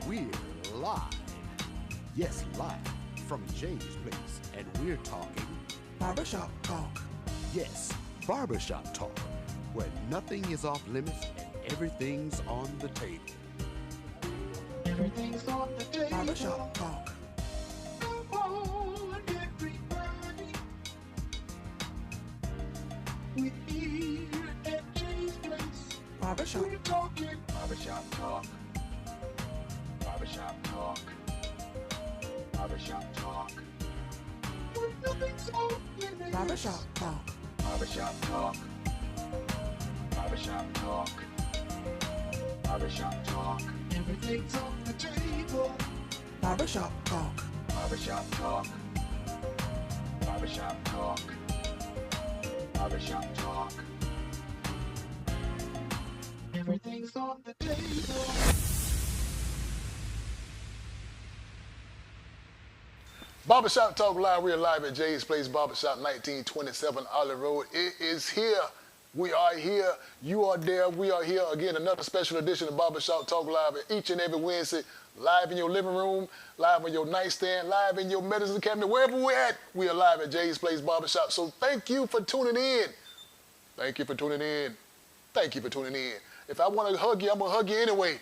We're live. Yes, live from Jay's place. And we're talking Barbershop Talk. Yes, barbershop talk, where nothing is off limits and everything's on the table. Everything's on the table. Barbershop Talk. Come on, everybody. We're here at Jay's place. Barbershop. We're talking barbershop talk. Barbershop talk. Barbershop talk. Where nothing's off limits. Barbershop Talk. Barbershop talk. Barbershop talk. Barbershop talk. Everything's on the table. Barbershop Talk. Barbershop talk. Barbershop talk. Barbershop talk. Everything's on the table. Barbershop Talk Live. We're live at Jay's Place Barbershop, 1927 Olive Road. It is here. We are here. You are there. We are here. Again, another special edition of Barbershop Talk Live each and every Wednesday. Live in your living room, live on your nightstand, live in your medicine cabinet, wherever we're at. We are live at Jay's Place Barbershop. So thank you for tuning in. Thank you for tuning in. Thank you for tuning in. If I want to hug you, I'm going to hug you anyway.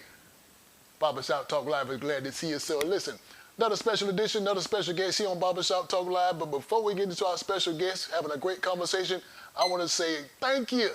Barbershop Talk Live is glad to see you. So listen. Another special edition, another special guest here on Barbershop Talk Live. But before we get into our special guest, having a great conversation, I want to say thank you.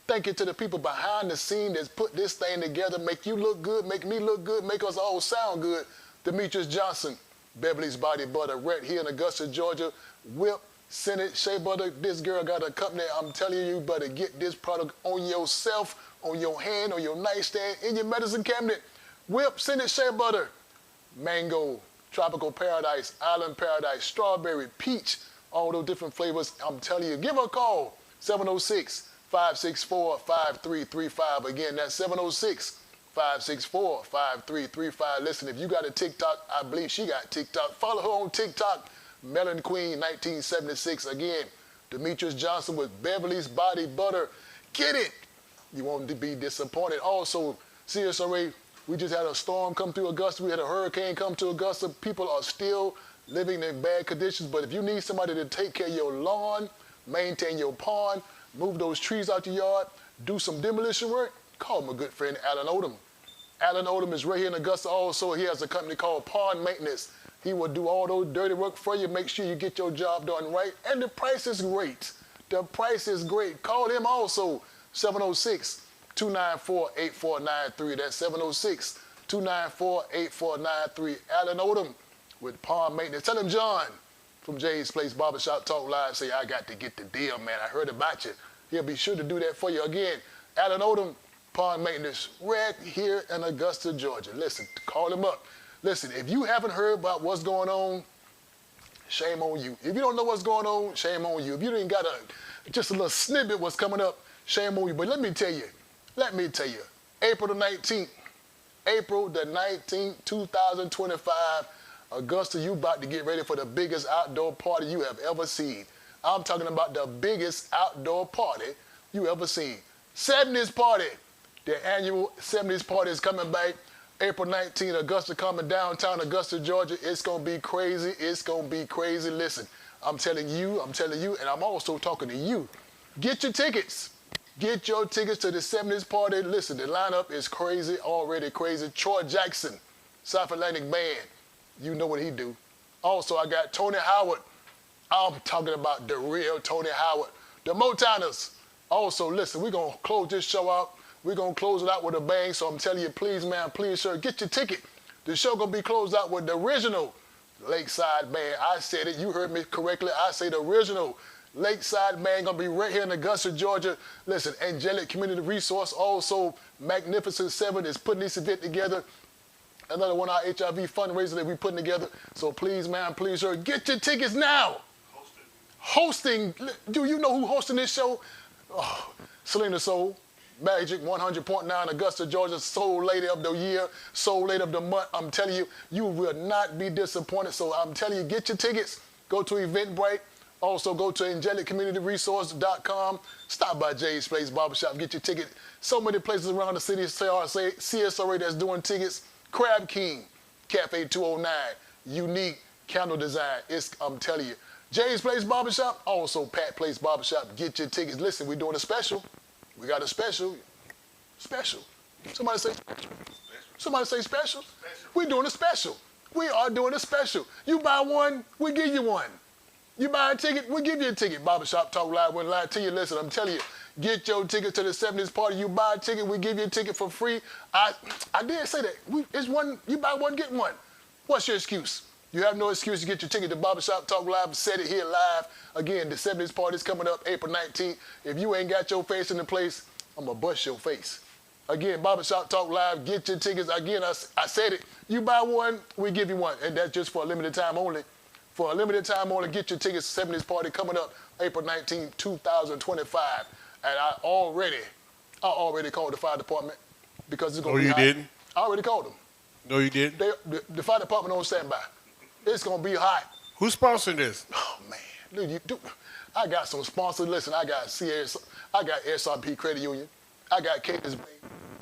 Thank you to the people behind the scene that's put this thing together, make you look good, make me look good, make us all sound good. Demetrius Johnson, Beverly's Body Butter, right here in Augusta, Georgia. Whip, Senate, Shea Butter. This girl got a company. I'm telling you, you better get this product on yourself, on your hand, on your nightstand, in your medicine cabinet. Whip, Senate, Shea Butter. Mango, Tropical Paradise, Island Paradise, Strawberry, Peach, all those different flavors. I'm telling you, give her a call, 706-564-5335. Again, that's 706-564-5335. Listen, if you got a TikTok, I believe she got TikTok. Follow her on TikTok, Melon Queen 1976. Again, Demetrius Johnson with Beverly's Body Butter. Get it. You won't be disappointed. Also, CSRA, we just had a storm come through Augusta. We had a hurricane come to Augusta. People are still living in bad conditions. But if you need somebody to take care of your lawn, maintain your pond, move those trees out your yard, do some demolition work, call my good friend Alan Odom. Alan Odom is right here in Augusta also. He has a company called Pond Maintenance. He will do all those dirty work for you. Make sure you get your job done right. And the price is great. The price is great. Call him also, 706-294-8493. That's 706-294-8493. Alan Odom with Pond Maintenance. Tell him John from Jay's Place Barbershop Talk Live say, I got to get the deal, man. I heard about you. He'll be sure to do that for you. Again, Alan Odom, Pond Maintenance, right here in Augusta, Georgia. Listen, call him up. Listen, if you haven't heard about what's going on, shame on you. If you don't know what's going on, shame on you. If you didn't got just a little snippet what's coming up, shame on you. But let me tell you, April the 19th, 2025, Augusta, you about to get ready for the biggest outdoor party you have ever seen. I'm talking about the biggest outdoor party you ever seen. 70s party. The annual 70s party is coming back April 19th, Augusta, coming downtown Augusta, Georgia. It's going to be crazy. It's going to be crazy. Listen, I'm telling you, and I'm also talking to you. Get your tickets. Get your tickets to the 70s party. Listen, the lineup is crazy, already crazy. Troy Jackson, South Atlantic Band. You know what he do. Also, I got Tony Howard. I'm talking about the real Tony Howard. The Motowners. Also, listen, we're going to close this show out. We're going to close it out with a bang. So I'm telling you, please, man, please, sir, get your ticket. The show going to be closed out with the original Lakeside Band. I said it. You heard me correctly. I say the original Lakeside Band going to be right here in Augusta, Georgia. Listen, Angelic Community Resource, also Magnificent Seven is putting this event together. Another one of our HIV fundraiser that we're putting together. So please, man, please, sir, get your tickets now. Hosting. Do you know who hosting this show? Oh, Selena Soul, Magic 100.9 Augusta, Georgia, Soul Lady of the Year, Soul Lady of the Month. I'm telling you, you will not be disappointed. So I'm telling you, get your tickets. Go to Eventbrite. Also, go to AngelicCommunityResource.com. Stop by Jay's Place Barbershop. Get your ticket. So many places around the city, CSRA that's doing tickets. Crab King, Cafe 209, unique candle design. I'm telling you. Jay's Place Barbershop, also Pat Place Barbershop. Get your tickets. Listen, we're doing a special. We got a special. Special. Somebody say special. Somebody say special. We're doing a special. We are doing a special. You buy one, we give you one. You buy a ticket, we give you a ticket. Barbershop Talk Live wouldn't lie to you. Listen, I'm telling you, get your ticket to the 70s party. You buy a ticket, we give you a ticket for free. I did say that. It's one. You buy one, get one. What's your excuse? You have no excuse to get your ticket to Barbershop Talk Live. Said it here live. Again, the 70s party is coming up April 19th. If you ain't got your face in the place, I'm going to bust your face. Again, Barbershop Talk Live, get your tickets. Again, I said it. You buy one, we give you one. And that's just for a limited time only. For a limited time only, get your tickets. 70s party coming up April 19, 2025. And I already called the fire department because it's going to be hot. No, you didn't? I already called them. No, you didn't? The fire department on standby. It's going to be hot. Who's sponsoring this? Oh, man. Dude, I got some sponsors. Listen, I got I got SRP Credit Union. I got Cadence Bank.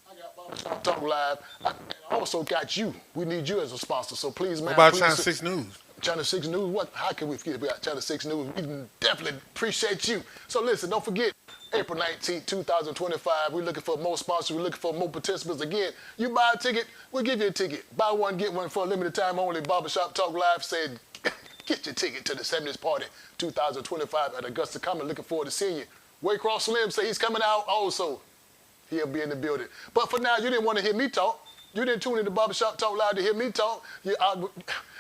I got Barbershop Talk Live. And I also got you. We need you as a sponsor. So please, man. What about please, Channel 6 News? Channel 6 News? What? How can we forget about Channel 6 News? We definitely appreciate you. So listen, don't forget, April 19th, 2025. We're looking for more sponsors. We're looking for more participants. Again, you buy a ticket, we'll give you a ticket. Buy one, get one for a limited time only. Barbershop Talk Live said, get your ticket to the 70s party 2025 at Augusta Common. Looking forward to seeing you. Waycross Slim say he's coming out also. He'll be in the building. But for now, you didn't want to hear me talk. You didn't tune in to Barbershop Talk Live to hear me talk.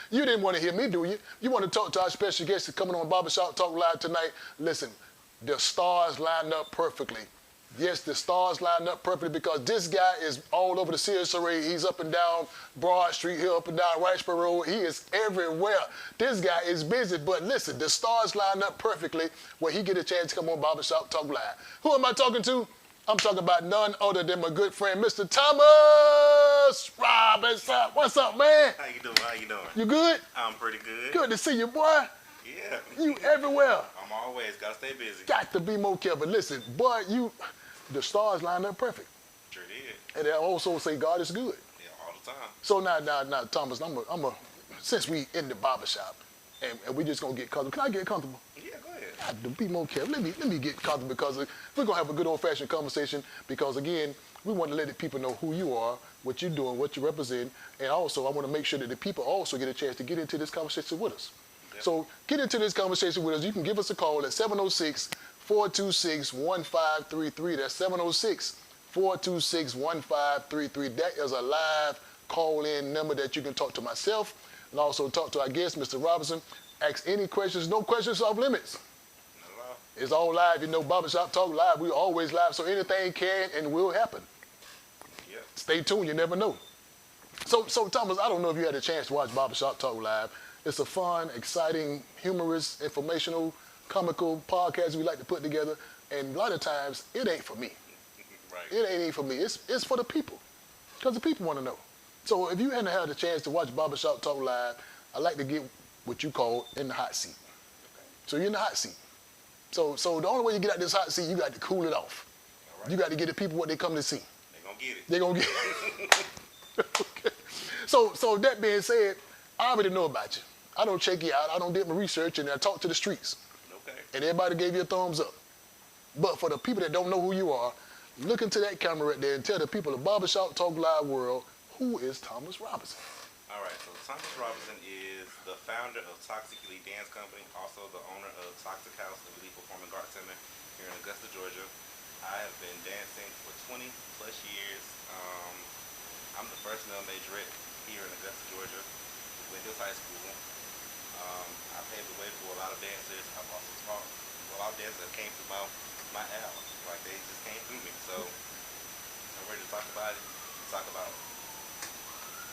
You didn't want to hear me, do you? You want to talk to our special guest that's coming on Barbershop Talk Live tonight. Listen, the stars lined up perfectly. Yes, the stars lined up perfectly because this guy is all over the Sears Array. He's up and down Broad Street Hill, up and down Riceboro Road. He is everywhere. This guy is busy, but listen, the stars lined up perfectly where he get a chance to come on Barbershop Talk Live. Who am I talking to? I'm talking about none other than my good friend, Mr. Thomas Robinson. What's up, man? How you doing? How you doing? You good? I'm pretty good. Good to see you, boy. Yeah. You everywhere. I'm always gotta stay busy. Got to be more careful. Listen, boy, the stars lined up perfect. Sure did. And they also say God is good. Yeah, all the time. So now, Thomas, since we in the barbershop, and we just gonna get comfortable. Can I get comfortable? Yeah, go ahead. I have to be more careful. Let me get comfortable because we're gonna have a good old-fashioned conversation. Because again, we want to let the people know who you are, what you're doing, what you represent, and also I want to make sure that the people also get a chance to get into this conversation with us. Yep. So get into this conversation with us. You can give us a call at 706-426-1533. That's 706-426-1533. That is a live call-in number that you can talk to myself and also talk to our guest, Mr. Robinson. Ask any questions. No questions off limits. It's all live. You know, Barbershop Talk Live. We're always live, so anything can and will happen. Yep. Stay tuned. You never know. So Thomas, I don't know if you had a chance to watch Barbershop Talk Live. It's a fun, exciting, humorous, informational, comical podcast we like to put together. And a lot of times, it ain't for me. Right. It ain't for me. It's for the people, because the people want to know. So if you hadn't had a chance to watch Barbershop Talk Live, I like to get what you call in the hot seat. Okay. So you're in the hot seat. So the only way you get out this hot seat, you got to cool it off. Right. You got to get the people what they come to see. They're going to get it. Okay. So that being said, I already know about you. I don't check you out. I don't do my research, and I talk to the streets. Okay. And everybody gave you a thumbs up. But for the people that don't know who you are, look into that camera right there and tell the people of the Barbershop Talk Live world, who is Thomas Robinson? All right, so Thomas Robinson is the founder of Toxic Elite Dance Company, also the owner of Toxic House, the Elite Performing Arts Center here in Augusta, Georgia. I have been dancing for 20 plus years. I'm the first male majorette here in Augusta, Georgia. Went to high school. I paved the way for a lot of dancers. I've also taught a lot of dancers that came through my alley. Like they just came through me. So I'm ready to talk about it. Talk about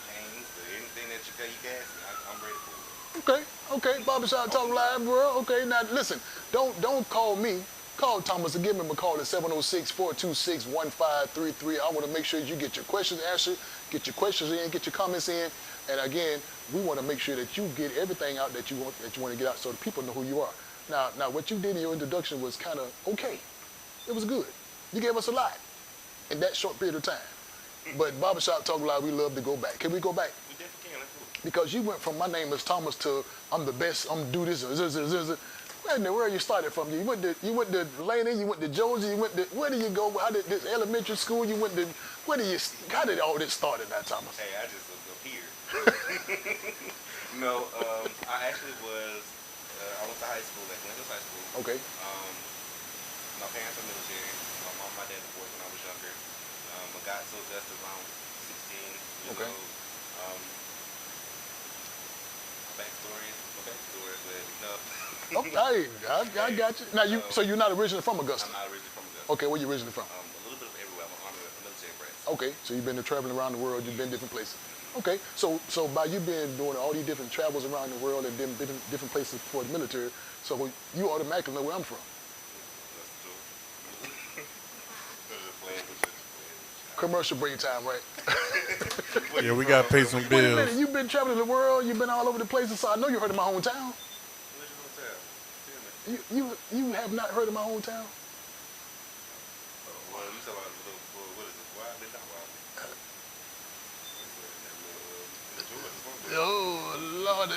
pains, or anything that you can ask me. I'm ready for it. Okay. Barbershop Talk Live world. Okay, now listen, don't call me. Call Thomas and give him a call at 706-426-1533. I want to make sure you get your questions answered, get your questions in, get your comments in. And again, we want to make sure that you get everything out that you want to get out so the people know who you are. Now what you did in your introduction was kind of okay. It was good. You gave us a lot in that short period of time. But Barbershop Talk Live, we love to go back. Can we go back? We definitely can. Let's do it. Because you went from my name is Thomas to I'm the best, I'm do this. Where in the world you started from? You went to Laney, you went to Josie, where did you go? How did this elementary school? You went to how did all this started now, Thomas? Hey, I just appeared. No, I actually I went to high school at Glen Hills High School. Okay. My parents are military. My mom and my dad divorced when I was younger. I got to Augusta around 16 years Okay. old. My backstory is that, Okay, I got you. Now so you're not originally from Augusta? I'm not originally from Augusta. Okay, where you originally from? A little bit of everywhere. I'm an Army military brat. Okay, so you've been traveling around the world, you've been different places. Okay, so by you being doing all these different travels around the world and different places for the military, so you automatically know where I'm from. That's true. Just playing with you. Commercial break time, right? Yeah, we gotta pay some Wait a minute, bills. you've been traveling the world, you've been all over the places, so I know you heard of my hometown. Where's your hotel? Tell me. You have not heard of my hometown? Well, you talking about a little, what is it? Wildly, not wildly. Oh, Lord.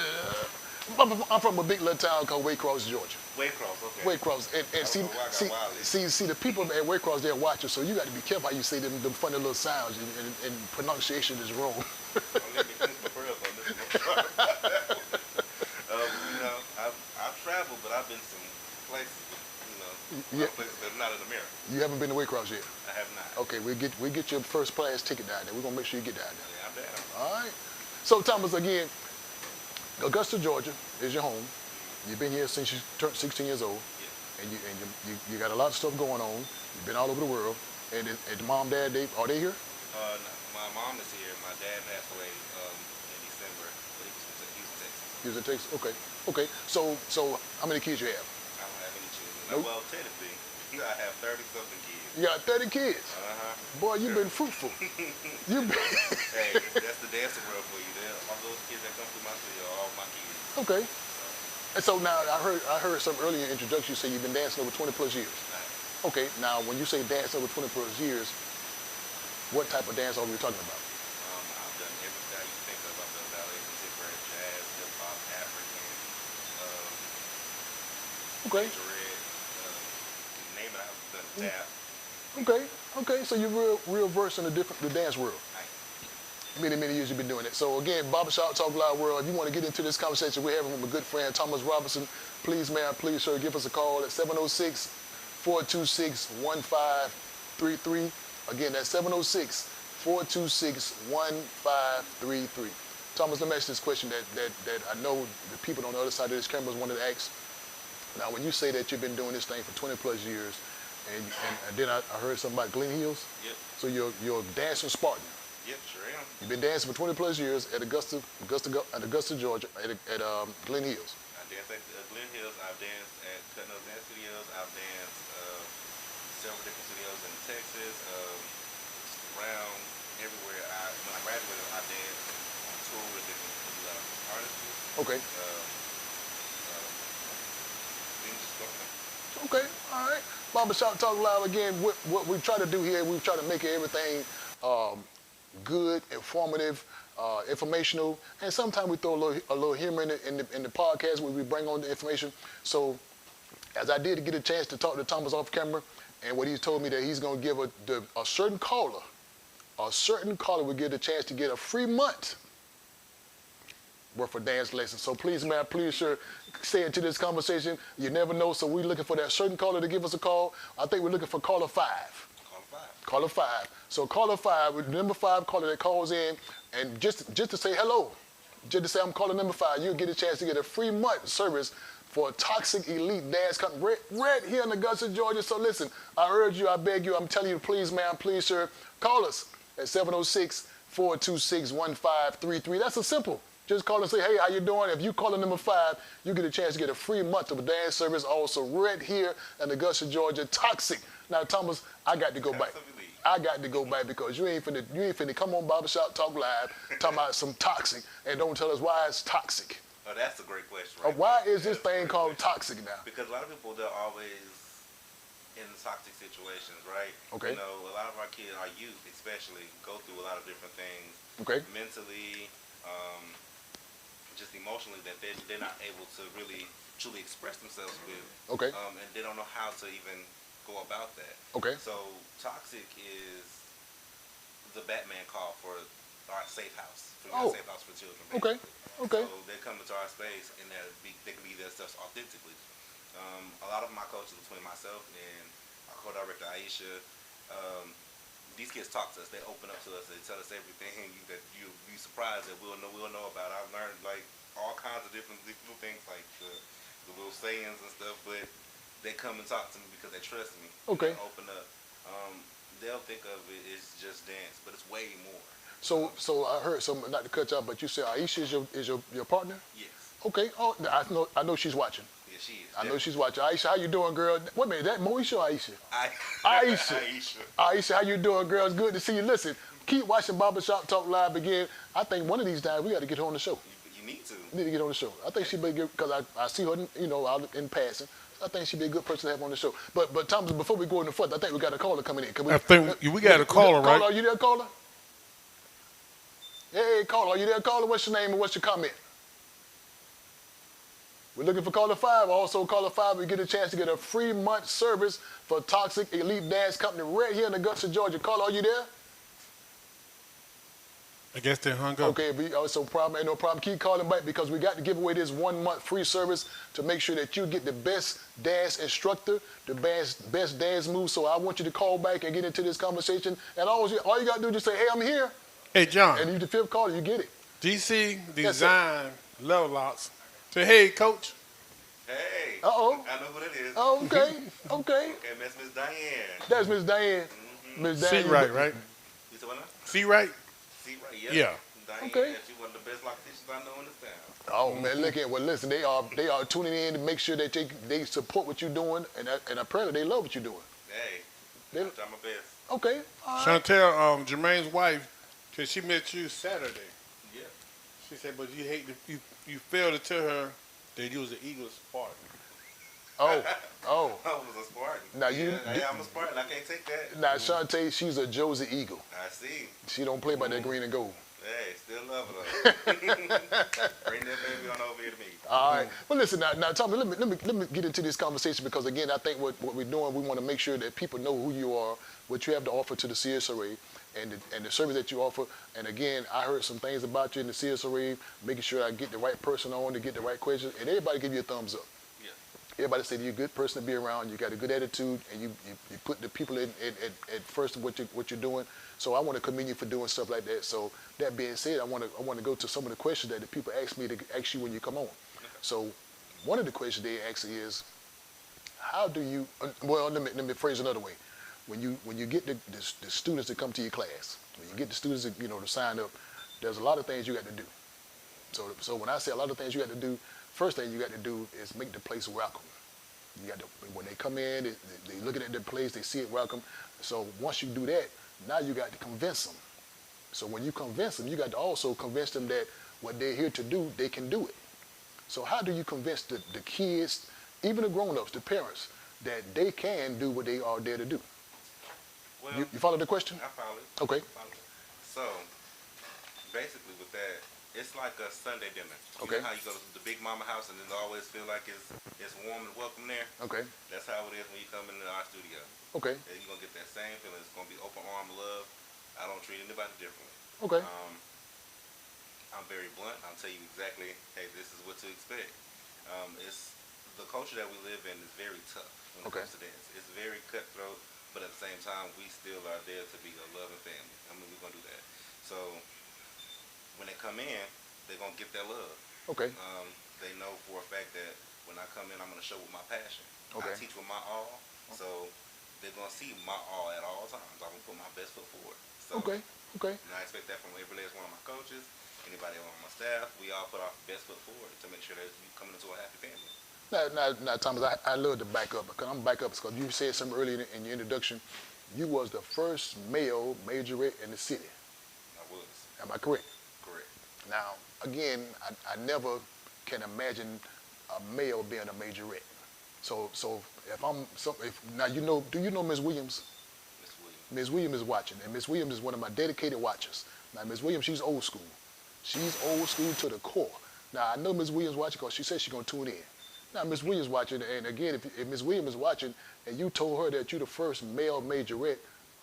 I'm from a big little town called Waycross, Georgia. Waycross, okay. Waycross. And I don't know why I got wildly. see, the people at Waycross, they're watching, so you got to be careful how you say them funny little sounds, and pronunciation is wrong. Don't let me pinch my pearls on this one. I've traveled, but I've been some places, Yeah. places that are not in America. You haven't been to Waycross yet? I have not. Okay, we'll get your first class ticket down there. We're going to make sure you get down there. Yeah, I'm down. All right. So, Thomas, again, Augusta, Georgia is your home. You've been here since you turned 16 years old, Yeah. and you got a lot of stuff going on. You've been all over the world. And mom, dad, are they here? No, my mom is here. My dad passed away in December, but he was in Texas. He was in Texas. Okay. So how many kids you have? I don't have any children. Nope. Well, technically, I have 30-something kids. You got 30 kids. Boy, you've been fruitful. You've been. Hey, that's the dancing world for you. All those kids that come through my city are all my kids. Okay. And so now I heard some earlier introduction. You say you've been dancing over 20 plus years. Right. Okay. Now, when you say dance over 20 plus years, what type of dance are we talking about? I've done every style you think of. I've done ballet, contemporary, jazz, hip hop, African, Okay. red, name it. I've done tap. Okay. So you're real versed in the dance world. Many years you've been doing it. So again, Barbershop Talk Live World, if you want to get into this conversation we're having with my good friend Thomas Robinson, please, man, please, sir, give us a call at 706-426-1533. Again, that's 706-426-1533. Thomas, let me ask you this question that I know the people on the other side of this camera wanted to ask. Now, when you say that you've been doing this thing for 20 plus years, and then I heard something about Glen Hills. Yep. So you're a dancing Spartan. Yep, sure am. You've been dancing for 20 plus years at Augusta, Georgia, at Glen Hills. I danced at Glen Hills. I've danced at Cutnose Dance Studios. I've danced several different studios in Texas, around everywhere. When I graduated, I danced on tour with different artists. Okay. Things just going. Okay. All right. Barbershop Talk Live again. What we try to do here, we try to make everything good, informative, informational, and sometimes we throw a little humor in the podcast where we bring on the information. So, as I did get a chance to talk to Thomas off camera, and what he told me that he's going to give a certain caller will get a chance to get a free month worth of dance lessons. So please, man, please, sir, stay into this conversation. You never know, so we're looking for that certain caller to give us a call. I think we're looking for caller 5. Caller 5. So caller 5, with number 5 caller that calls in, and just to say hello, just to say I'm calling number 5, you'll get a chance to get a free month service for a Toxic Elite Dance Company right here in Augusta, Georgia. So listen, I urge you, I beg you, I'm telling you, please, man, please, sir, call us at 706-426-1533. That's a simple. Just call and say, hey, how you doing? If you call the number 5, you get a chance to get a free month of dance service also right here in Augusta, Georgia. Toxic. Now, Thomas, I got to go back. I got to go back because you ain't finna come on Barbershop Talk Live talking about some toxic and don't tell us why it's toxic. Oh, that's a great question, right? Why is this thing called toxic now? Because a lot of people, they'll always in toxic situations, right? Okay. You know, a lot of our kids, our youth especially, go through a lot of different things Okay. mentally, just emotionally that they're not able to really truly express themselves with, Okay. and they don't know how to even go about that. Okay. So toxic is the Batman call for our safe house, for our Oh. safe house for children, Okay. basically. Okay. So they come into our space and they can be themselves authentically. A lot of my coaches, between myself and our co-director Aisha, um, these kids talk to us. They open up to us. They tell us everything that you'll be surprised that we'll know about. I've learned like all kinds of different little things, like the little sayings and stuff. But they come and talk to me because they trust me. Okay. They open up. They'll think of it as just dance, but it's way more. So I heard some, not to cut you off, but you said Aisha is your partner. Yes. Okay. Oh, I know she's watching. Yeah, she is. I know she's watching. Aisha, how you doing, girl? Wait a minute, that Moesha or Aisha? Aisha. Aisha, how you doing, girl? It's good to see you. Listen, keep watching Barbershop Talk Live again. I think one of these times we got to get her on the show. You need to. We need to get her on the show. I think she'd be good because I see her, out in passing. I think she'd be a good person to have on the show. But Thomas, before we go any further, I think we got a caller coming in. I think we got a caller, right? Caller, are you there, caller? Hey, caller, are you there, caller? What's your name and what's your comment? We're looking for caller 5. Also, caller 5, we get a chance to get a free month service for Toxic Elite Dance Company right here in Augusta, Georgia. Caller, are you there? I guess they hung up. Okay, ain't no problem. Keep calling back because we got to give away this 1 month free service to make sure that you get the best dance instructor, the best dance moves. So I want you to call back and get into this conversation. And all you got to do is just say, hey, I'm here. Hey, John. And you the 5th caller, you get it. DC Yes, Design Love Locks. Say, hey, coach. Hey. Uh-oh. I know who that is. Oh, okay. Okay, that's Miss Diane. That's Miss Diane. Miss Diane. See right? You said what now? See right? See right, Yeah. Diane, Okay. she's one of the best lock teachers I know in this town. Oh man, look at listen, they are tuning in to make sure that they support what you're doing, and apparently they love what you're doing. Hey, They- I'm trying my best. Okay. All right. Chantel, Jermaine's wife, because she met you Saturday. Yeah. She said, but you failed to tell her that you was an Eagles Spartan. Oh. I was a Spartan. Now you- Hey, I'm a Spartan. I can't take that. Now Shantae, she's a Josie Eagle. I see. She don't play by that green and gold. Hey, still love her though. Bring that baby on over here to me. All right. Well, listen now, Tommy. Let me get into this conversation because again, I think what we're doing, we want to make sure that people know who you are, what you have to offer to the CSRA, and the service that you offer. And again, I heard some things about you in the CSRA, making sure I get the right person on to get the right questions, and everybody give you a thumbs up. Yeah. Everybody said you're a good person to be around. You got a good attitude, and you put the people at first of what you're doing. So I want to commend you for doing stuff like that. So that being said, I want to go to some of the questions that the people ask me to ask you when you come on. So one of the questions they ask is, how do you? Well, let me phrase another way. When you get the students to come to your class, when you get the students to sign up, there's a lot of things you got to do. So when I say a lot of things you got to do, first thing you got to do is make the place welcome. You got to, when they come in, they looking at the place, they see it welcome. So once you do that, now you got to convince them. So when you convince them, you got to also convince them that what they're here to do, they can do it. So how do you convince the kids, even the grown-ups, the parents, that they can do what they are there to do? Well, You follow the question? I follow it. Okay. So, basically with that, it's like a Sunday dinner. Okay. You know how you go to the big mama house and it always feel like it's warm and welcome there? Okay. That's how it is when you come into our studio. Okay. And you're going to get that same feeling. It's going to be open arm love. I don't treat anybody differently. Okay. I'm very blunt. I'll tell you exactly, hey, this is what to expect. It's the culture that we live in is very tough when it Okay. comes to dance. It's very cutthroat, but at the same time, we still are there to be a loving family. I mean, we're going to do that. So when they come in, they're going to get that love. Okay. They know for a fact that when I come in, I'm going to show with my passion. Okay. I teach with my all, so they're going to see my all at all times. I'm going to put my best foot forward. So, Okay. Okay. and I expect that from every last one of my coaches, anybody on my staff. We all put our best foot forward to make sure that you coming into a happy family. Now, Thomas, I love to back up because I'm back up because you said something earlier in your introduction. You was the first male majorette in the city. I was. Am I correct? Correct. Now, again, I never can imagine a male being a majorette. So if now do you know Ms. Williams? Miss Williams. Ms. Williams is watching, and Ms. Williams is one of my dedicated watchers. Now, Ms. Williams, she's old school. She's old school to the core. Now, I know Ms. Williams watching because she said she's going to tune in. Now, Ms. Williams watching, and again, if Ms. Williams is watching and you told her that you're the first male majorette,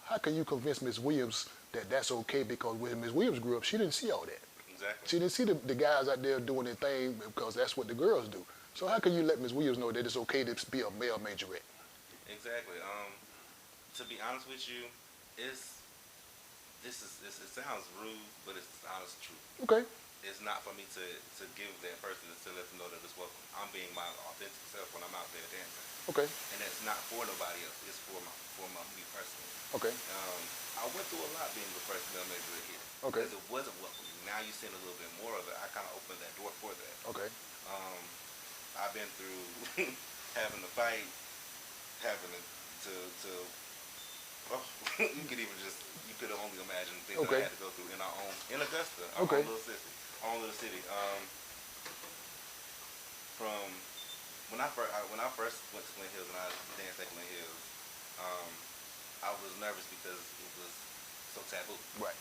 how can you convince Ms. Williams that that's okay? Because when Ms. Williams grew up, she didn't see all that. Exactly. She didn't see the guys out there doing their thing because that's what the girls do. So how can you let Ms. Williams know that it's okay to be a male majorette? Exactly. To be honest with you, it sounds rude, but it's the honest truth. Okay. It's not for me to give that person to let them know that it's welcome. I'm being my authentic self when I'm out there dancing, Okay. and it's not for nobody else. It's for me personally. Okay. I went through a lot being the first male major here. Okay. Because it wasn't welcoming. Now you're seeing a little bit more of it. I kind of opened that door for that. Okay. I've been through having to fight, having to oh, you could even you could only imagine things that I had to go through in Augusta, our Okay. own little city. From when I first went to Glen Hills and I danced at Glen Hills, I was nervous because it was so taboo. Right.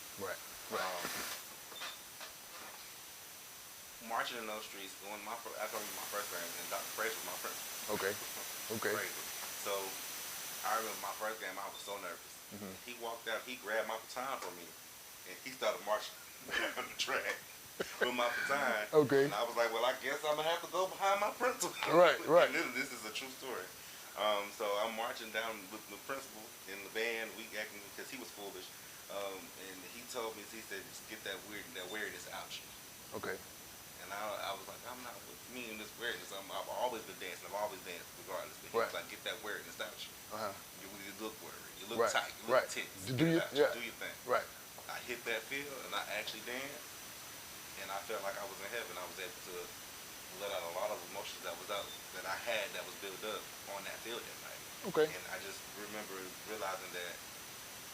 Marching in those streets, I remember my first game, and Dr. Fraser was my principal. Okay. Okay. Crazy. So I remember my first game, I was so nervous. He walked out, he grabbed my baton from me, and he started marching on the track with my baton. Okay. And I was like, well, I guess I'm going to have to go behind my principal. Right. And this is a true story. So I'm marching down with the principal in the band, acting because he was foolish. And he told me, he said, just get that weirdness out you. Okay. And I was like, I'm not with me in this weirdness. I've always been dancing. I've always danced regardless. But he was like, get that weirdness out you. You look worried. You look tight. You look tense. Do your thing. Right. I hit that field and I actually danced. And I felt like I was in heaven. I was able to let out a lot of emotions that was built up on that field that night. Okay. And I just remember realizing that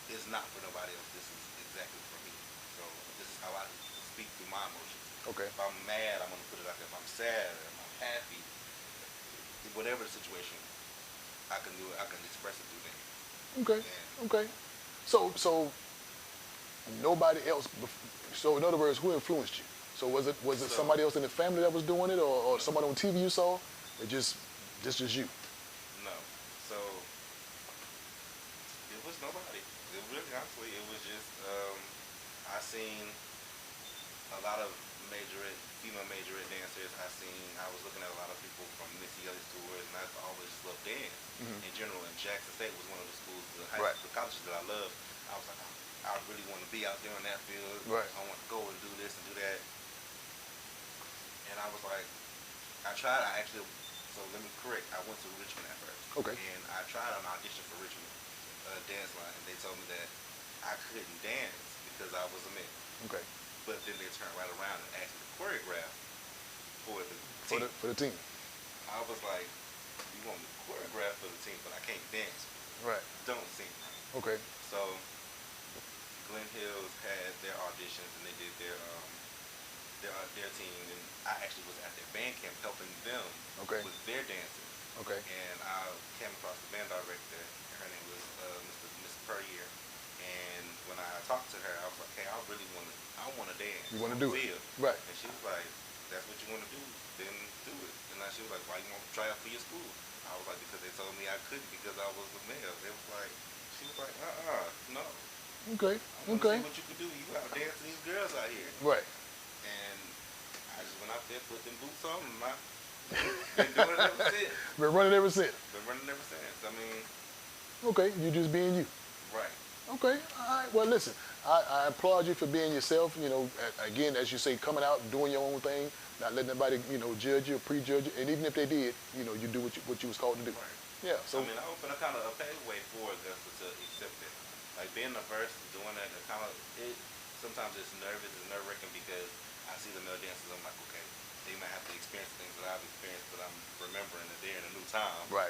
it's not for nobody else. This is exactly for me. So this is how I speak through my emotions. Okay. If I'm mad, I'm going to put it out there. If I'm sad, if I'm happy, whatever the situation, I can do it. I can express it through that. Okay. And Okay. So nobody else. So in other words, who influenced you? So was it somebody else in the family that was doing it, or somebody on TV you saw? Or just you? No. So it was nobody. It really, honestly, it was just I seen a lot of female majorette dancers. I was looking at a lot of people from Missy Elliott's tours, and I always just loved dance in general. And Jackson State was one of the schools, the colleges that I loved. I was like, I really want to be out there in that field. Right. I want to go and do this and do that. And I was like, so let me correct. I went to Richmond at first. Okay. And I tried an audition for Richmond dance line, and they told me that I couldn't dance because I was a male. Okay. But then they turned right around and asked me to choreograph for the team. For the team. I was like, you want me to choreograph for the team, but I can't dance. Right. Don't seem right. Okay. So Glen Hills had their auditions, and they did their team, and I actually was at their band camp helping them with their dancing. Okay. And I came across the band director. Her name was Miss Perrier. And when I talked to her, I was like, hey, I want to dance. You want to do it? Field. Right. And she was like, that's what you want to do, then do it. And she was like, why you want to try out for your school? I was like, because they told me I couldn't because I was a male. She was like, no. Okay. I want to see what you could do. You out dancing these girls out here. Right. And I just went out there, put them boots on, and I've been doing it ever since. Been running ever since. Been running ever since. I mean. Okay, you just being you. Right. Okay, all right. Well, listen, I applaud you for being yourself. You know, again, as you say, coming out, doing your own thing, not letting anybody, judge you or prejudge you. And even if they did, you do what you was called to do. Right. Yeah. So I mean, I opened a kind of a pathway for Augusta to accept it. Like being the first, doing that, sometimes it's nerve-wracking because I see the male dancers. I'm like, okay, they might have to experience things that I've experienced, but I'm remembering that they're in a new time. Right.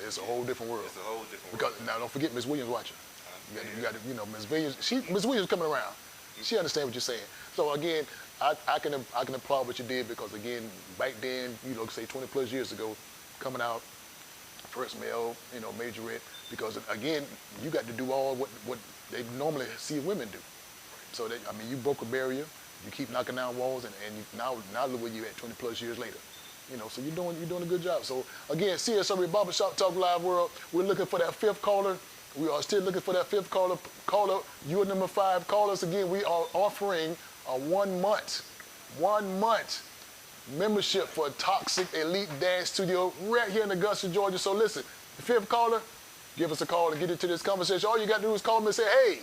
It's a whole different world. It's a whole different Because world. now, don't forget Miss Williams watching. You got to, Miss Williams. Miss Williams coming around. She understands what you're saying. So again, I can applaud what you did because again, back then, say 20 plus years ago, coming out first male, majorette, because again, you got to do all what they normally see women do. So you broke a barrier, you keep knocking down walls, and now look where you at 20 plus years later. So you're doing a good job. So again, CSW Barbershop Talk Live World, we're looking for that fifth caller. We are still looking for that fifth caller. You're number 5. Call us again. We are offering a 1 month membership for Toxic Elite Dance Studio right here in Augusta, Georgia. So listen, the fifth caller, give us a call and get into this conversation. All you got to do is call me and say, hey,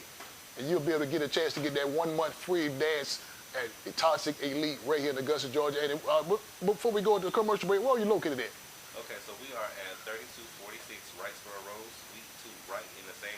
and you'll be able to get a chance to get that 1 month free dance at Toxic Elite right here in Augusta, Georgia. And before we go into the commercial break, where are you located at? Okay, so we are at 3246 Wrightsboro Road, Suite 2, right in the same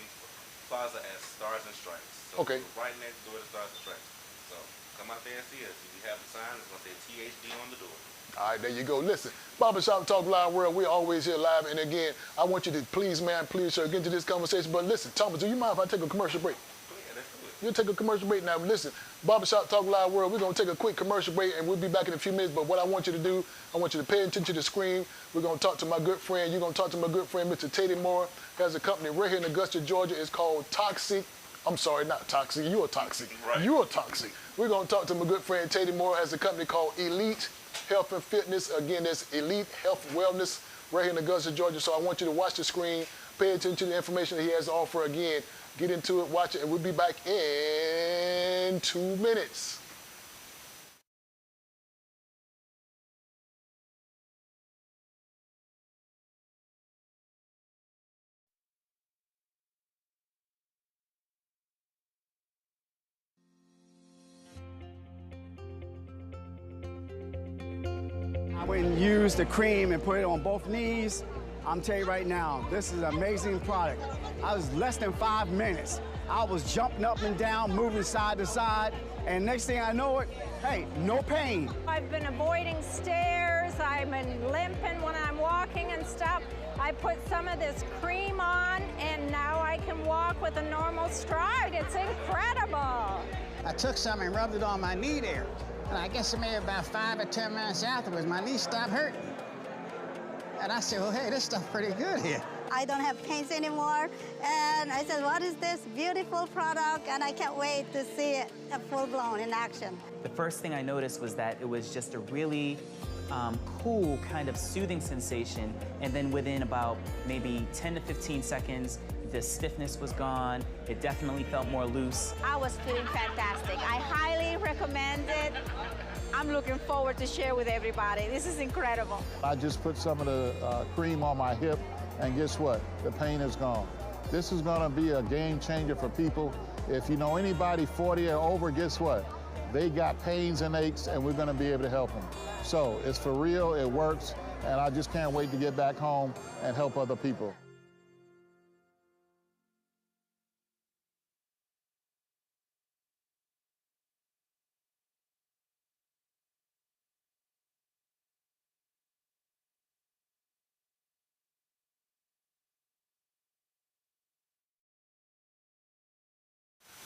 plaza as Stars and Stripes. So Okay. we're right next door to Stars and Stripes. So come out there and see us. If you have the sign, it's going to say THD on the door. All right, there you go. Listen, Barbershop Talk Live World, we're always here live. And again, I want you to please, sir, get into this conversation. But listen, Thomas, do you mind if I take a commercial break? Yeah, let's do it. You'll take a commercial break now. Listen, Barbershop Talk Live World, we're going to take a quick commercial break, and we'll be back in a few minutes. But what I want you to do, I want you to pay attention to the screen. We're going to talk to my good friend. You're going to talk to my good friend, Mr. Teddy Moore. Has a company right here in Augusta, Georgia. It's called Toxic. I'm sorry, not Toxic. You're toxic. Right. You're toxic. We're going to talk to my good friend, Teddy Moore. Has a company called Elite Health and Fitness. Again, that's Elite Health Wellness right here in Augusta, Georgia. So I want you to watch the screen, pay attention to the information that he has to offer. Again, get into it, watch it, and we'll be back in 2 minutes. I went and used the cream and put it on both knees. I'm telling you right now, this is an amazing product. I was less than 5 minutes. I was jumping up and down, moving side to side, and next thing I know it, hey, no pain. I've been avoiding stairs, I've been limping when I'm walking and stuff. I put some of this cream on, and now I can walk with a normal stride. It's incredible. I took some and rubbed it on my knee there. And I guess maybe about 5 or 10 minutes afterwards, my knee stopped hurting. And I said, well, hey, this stuff's pretty good here. I don't have pains anymore. And I said, what is this beautiful product? And I can't wait to see it full-blown in action. The first thing I noticed was that it was just a really cool kind of soothing sensation. And then within about maybe 10 to 15 seconds, the stiffness was gone. It definitely felt more loose. I was feeling fantastic. I highly recommend it. I'm looking forward to share with everybody. This is incredible. I just put some of the cream on my hip, and guess what? The pain is gone. This is gonna be a game changer for people. If you know anybody 40 or over, guess what? They got pains and aches, and we're gonna be able to help them. So it's for real, it works, and I just can't wait to get back home and help other people.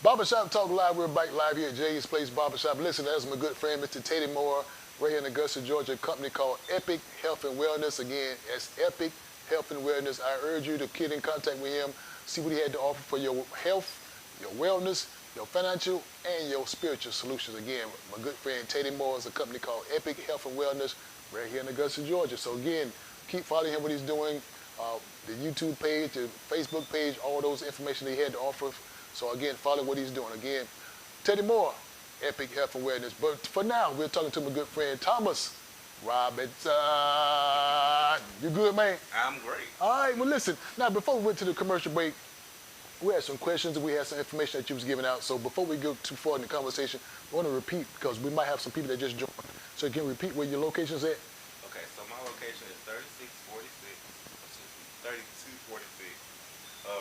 Barbershop Talk Live, we're back live here at Jay's Place Barbershop. Listen, that's my good friend, Mr. Teddy Moore, right here in Augusta, Georgia, a company called Epic Health and Wellness. Again, that's Epic Health and Wellness. I urge you to get in contact with him, see what he had to offer for your health, your wellness, your financial, and your spiritual solutions. Again, my good friend Teddy Moore is a company called Epic Health and Wellness right here in Augusta, Georgia. So again, keep following him, what he's doing, the YouTube page, the Facebook page, all those information that he had to offer. So again, follow what he's doing. Again, Teddy Moore, Epic Health and Wellness. But for now, we're talking to my good friend Thomas Robinson. You good, man? I'm great. All right, well listen, now before we went to the commercial break, we had some questions and we had some information that you was giving out. So before we go too far in the conversation, I want to repeat because we might have some people that just joined. So you can repeat where your location's at? Okay, so my location is 3246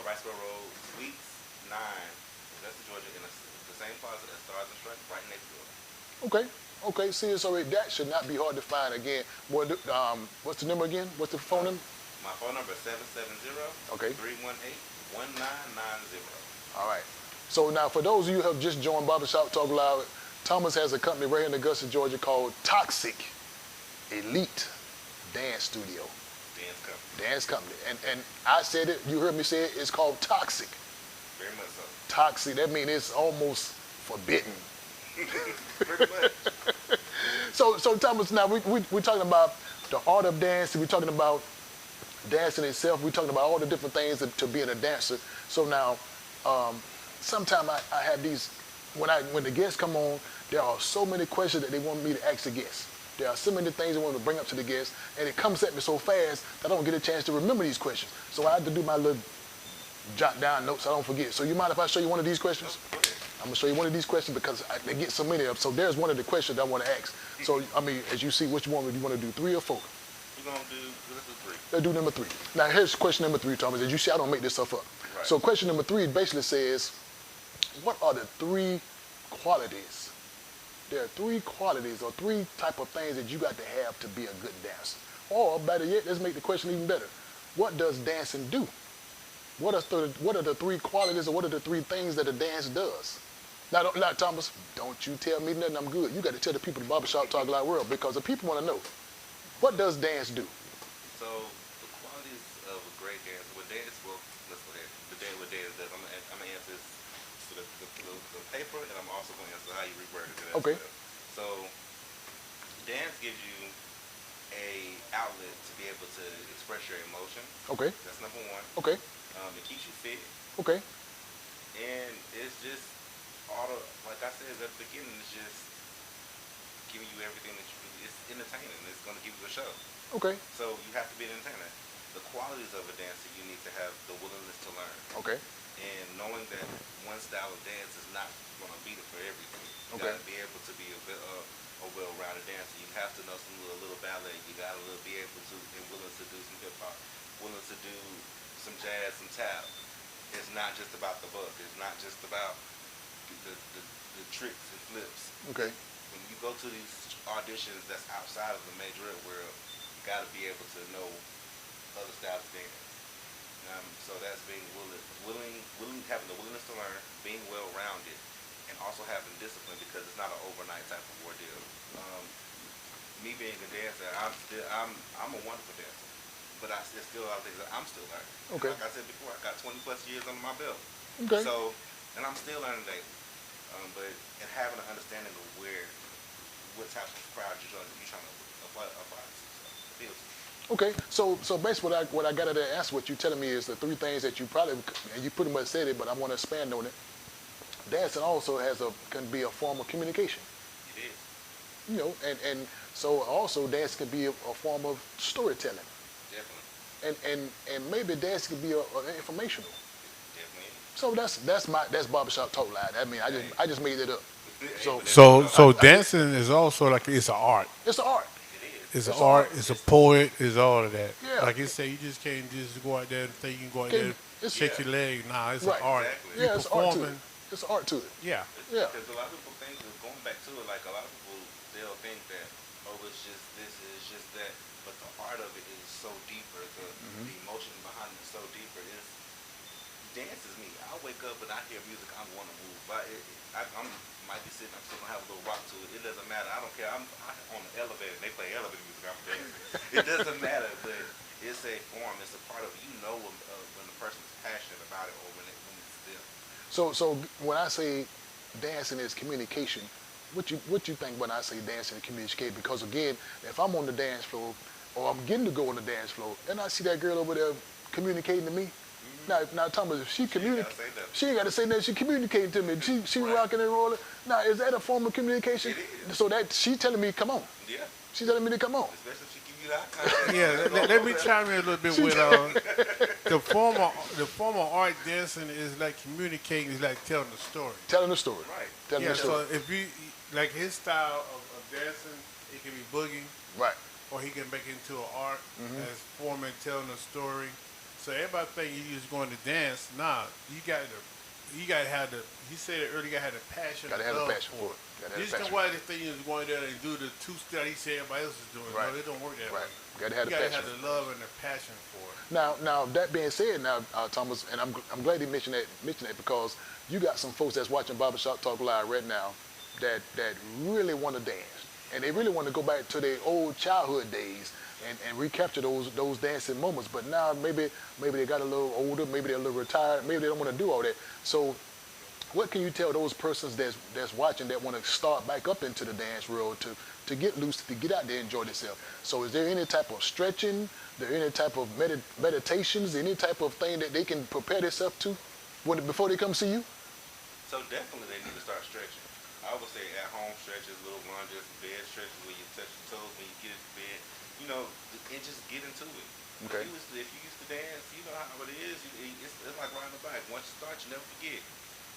Riceboro Road, Suites 9, Augusta, Georgia, in the same plaza as Stars and Stripes, right next door. Okay, see, it's already, that should not be hard to find. Again, what's the number again? What's the phone number? My phone number is 770 Okay. 318 1990. All right. So now, for those of you who have just joined Barbershop Talk Live, Thomas has a company right here in Augusta, Georgia called Toxic Elite Dance Studio. Dance company. And I said it, you heard me say it, it's called Toxic. Very much so. Toxic, that means it's almost forbidden. Pretty much. So Thomas, now we're talking about the art of dancing, we're talking about dancing itself, we're talking about all the different things to being a dancer. So now, sometimes I have these, when the guests come on, there are so many questions that they want me to ask the guests. There are so many things they want me to bring up to the guests, and it comes at me so fast that I don't get a chance to remember these questions. So I have to do my little jot down notes so I don't forget. So you mind if I show you one of these questions? I'm gonna show you one of these questions because they get so many of them. So there's one of the questions I want to ask. So, I mean, as you see, which one would you want to do, 3 or 4? We're going to do, let's do 3. Let's do number 3. Now, here's question number 3, Thomas. As you see, I don't make this stuff up. Right. So question number 3 basically says, what are the 3 qualities? There are 3 qualities or 3 type of things that you got to have to be a good dancer. Or better yet, let's make the question even better. What does dancing do? What are the 3 qualities or what are the 3 things that a dance does? Now, Thomas, don't you tell me nothing, I'm good. You got to tell the people in the Barbershop Talk Live world because the people want to know, what does dance do? So, the qualities of a great dancer, let's go there. What dance does, I'm going to answer this to the paper, and I'm also going to answer how you reword it. Okay. So, dance gives you a outlet to be able to express your emotion. Okay. That's number 1. Okay. It keeps you fit. Okay. And it's just like I said at the beginning, it's just giving you everything that you really, it's entertaining. It's going to give you a show. Okay. So you have to be an entertainer. The qualities of a dancer, you need to have the willingness to learn. Okay. And knowing that one style of dance is not going to be for everything. You Okay. got to be able to be a well-rounded dancer. You have to know some little ballet. You got to be able to and willing to do some hip-hop, willing to do some jazz, some tap. It's not just about the book. It's not just about the tricks and flips. Okay. When you go to these auditions that's outside of the major world, you got to be able to know other styles of dance. So that's being willing, having the willingness to learn, being well-rounded, and also having discipline because it's not an overnight type of ordeal. Me being a dancer, I'm a wonderful dancer, but there's still a lot of things that I'm still learning. Okay. Like I said before, I got 20 plus years under my belt. Okay. So, and I'm still learning daily. But having an understanding of what type of crowd you're trying to apply to. So, it feels. Okay, so basically what I got to answer, what you're telling me is the 3 things that you probably, and you pretty much said it, but I want to expand on it. Dancing also can be a form of communication. It is. You know, and so also dance can be a form of storytelling. Definitely. And maybe dance can be informational. Definitely. So that's Barbershop Talk Live. I mean, I just made it up. So dancing is also like it's an art. It's an art. It's an art. It's a poet. It's all of that. Yeah. Like you say, you just can't just go out there and think you can go out there and shake your leg. Nah, it's Right. an art. Exactly. You're Yeah, it's art to it. performing. It's art to it. Yeah. Yeah. Because a lot of people think, going back to it, like a lot of people, they'll think that, oh, it's just this, it's just that. But the art of it is so deeper. The emotion behind it is so deeper. Dance is me. I wake up and I hear music, I want to move. But I might be sitting, I'm still going to have a little rock to it. It doesn't matter. I don't care. I'm on the elevator. They play elevator music. I'm dancing. It doesn't matter. But it's a form. It's a part of it. You know when the person is passionate about it or when it's them. So when I say dancing is communication, what you think when I say dancing is communication? Because again, if I'm on the dance floor or I'm getting to go on the dance floor and I see that girl over there communicating to me, now Thomas, if she ain't got to say nothing. She communicating to me. She Right. rocking and rolling. Now, is that a form of communication? It is. So that she telling me, come on. Yeah. She telling me to come on. Especially if she give you that contact. Yeah, let me chime in a little bit with the form of art dancing is like communicating, is like telling a story. Telling the story. Right. Telling Yeah, the story. so if you like his style of dancing, it can be boogie, Right. or he can make it into an art as forming, telling a story. So everybody think you just going to dance. Nah, you got to have the. He said it earlier. You got to have the passion. Gotta have the passion for it. Gotta have You the just passion don't want to think you just going there and do the 2-step he said everybody else is doing. Right. No, it don't work that Right. way. Gotta have You the got to passion. have the love and the passion for it. Now that being said, Thomas, and I'm glad you mentioned that because you got some folks that's watching Barbershop Talk Live right now that really want to dance. And they really want to go back to their old childhood days and recapture those dancing moments. But now maybe they got a little older, maybe they're a little retired, maybe they don't want to do all that. So what can you tell those persons that's watching that want to start back up into the dance world to get loose, to get out there and enjoy themselves? So is there any type of stretching, there any type of meditations, any type of thing that they can prepare themselves to before they come see you? So definitely they need to start stretching. I would say at home stretches, little lunges, bed stretches where you touch your toes when you get into bed, you know, and just get into it. Okay. If you used to dance, you know how it is. It's like riding a bike. Once you start, you never forget.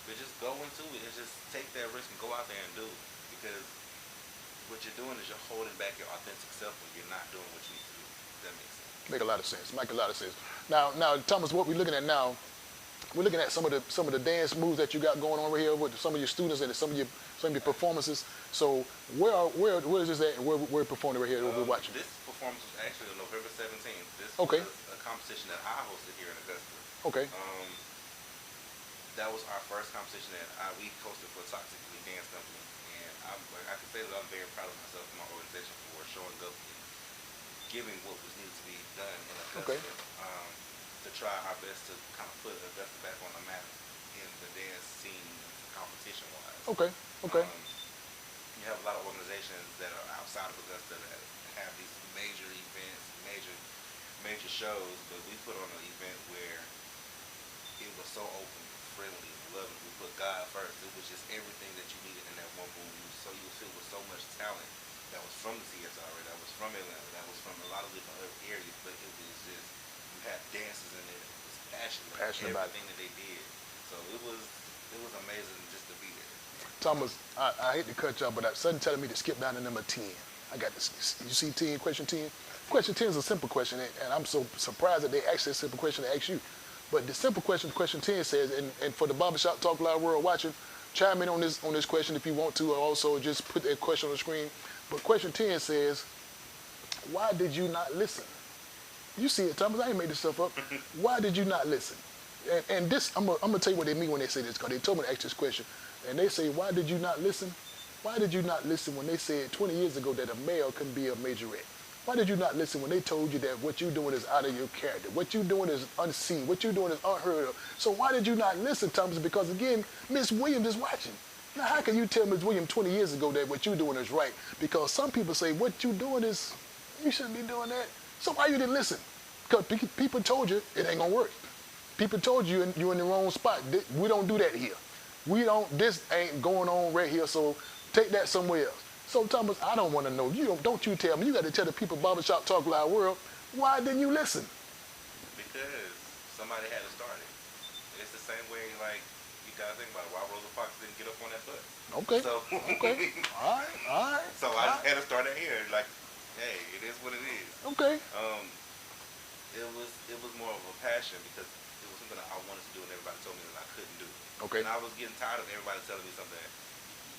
But just go into it and just take that risk and go out there and do it. Because what you're doing is you're holding back your authentic self when you're not doing what you need to do. That makes sense. Make a lot of sense. Make a lot of sense. Now, Thomas, what we're looking at now, we're looking at some of the dance moves that you got going on over here with some of your students and some of your performances. So where is this at, and where we're performing right here that we're watching? This performance was actually on November 17th. This Okay. was a competition that I hosted here in Augusta. Okay. That was our first competition that we hosted for Toxically Dance Company, and I can say that I'm very proud of myself and my organization for showing up and giving what was needed to be done in Augusta. Okay. To try our best to kind of put Augusta back on the map in the dance scene competition-wise. Okay. Okay. You have a lot of organizations that are outside of Augusta that have these major events, major shows, but we put on an event where it was so open, friendly, loving. We put God first. It was just everything that you needed in that one room. You was filled with so much talent that was from the CSR, that was from Atlanta, that was from a lot of different other areas, but it was just, you had dancers in there that was passionate about everything that they did. So it was amazing just to be there. Thomas, I hate to cut y'all, but suddenly telling me to skip down to number 10. I got this. You see 10, question 10? Question 10 is a simple question, and I'm so surprised that they asked a simple question to ask you. But the simple question 10 says, and for the Barbershop Talk Live world watching, chime in on this question if you want to, or also just put that question on the screen. But question 10 says, why did you not listen? You see it, Thomas, I ain't made this stuff up. Why did you not listen? And this, I'm gonna tell you what they mean when they say this, because they told me to ask this question. And they say, why did you not listen? Why did you not listen when they said 20 years ago that a male couldn't be a majorette? Why did you not listen when they told you that what you're doing is out of your character? What you're doing is unseen. What you're doing is unheard of. So why did you not listen, Thomas? Because again, Miss Williams is watching. Now, how can you tell Miss Williams 20 years ago that what you're doing is right? Because some people say what you're doing is, you shouldn't be doing that. So why you didn't listen? Because people told you it ain't gonna work. People told you you're in the wrong spot. We don't do that here. This ain't going on right here, so take that somewhere else. So Thomas, I don't want to know. Don't you tell me. You got to tell the people Barbershop Talk Live world, why didn't you listen? Because somebody had to start it. It's the same way, like, you got to think about it. Why Rosa Parks didn't get up on that bus. Okay. So, okay. All right. So I just had to start it here. Like, hey, it is what it is. Okay. It was more of a passion because it was something I wanted to do and everybody told me that I couldn't do. Okay. And I was getting tired of everybody telling me something.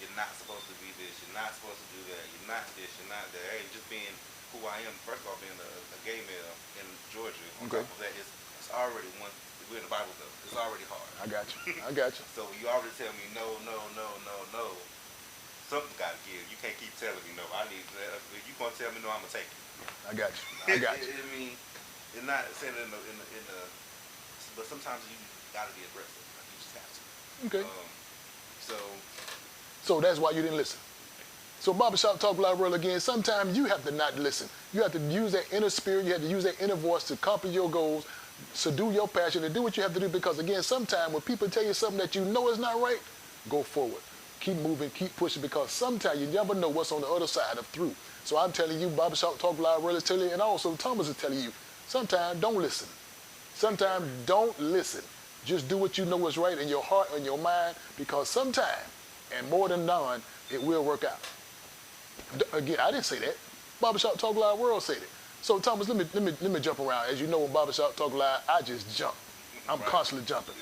You're not supposed to be this. You're not supposed to do that. You're not this. You're not that. Hey, just being who I am. First of all, being a gay male in Georgia. On top of that, it's already we're in the Bible Belt. It's already hard. I got you. So you already tell me no. Something's got to give. You can't keep telling me no. I need that. If you gonna tell me no, I'm gonna take it. I got you. I mean, it's not saying in the, but sometimes you gotta be aggressive. Like you just have to. Okay. So that's why you didn't listen. So Barbershop Talk Live world again, sometimes you have to not listen. You have to use that inner spirit, you have to use that inner voice to accomplish your goals, subdue your passion, and do what you have to do, because again, sometimes when people tell you something that you know is not right, go forward. Keep moving, keep pushing, because sometimes you never know what's on the other side of through. So I'm telling you, Barbershop Talk Live world is telling you, and also Thomas is telling you, sometimes don't listen. Sometimes don't listen. Just do what you know is right in your heart and your mind, because sometime, and more than none, it will work out. Again, I didn't say that. Barbershop Talk Live world said it. So Thomas, let me jump around. As you know, on Barbershop Talk Live, I just jump. I'm constantly jumping.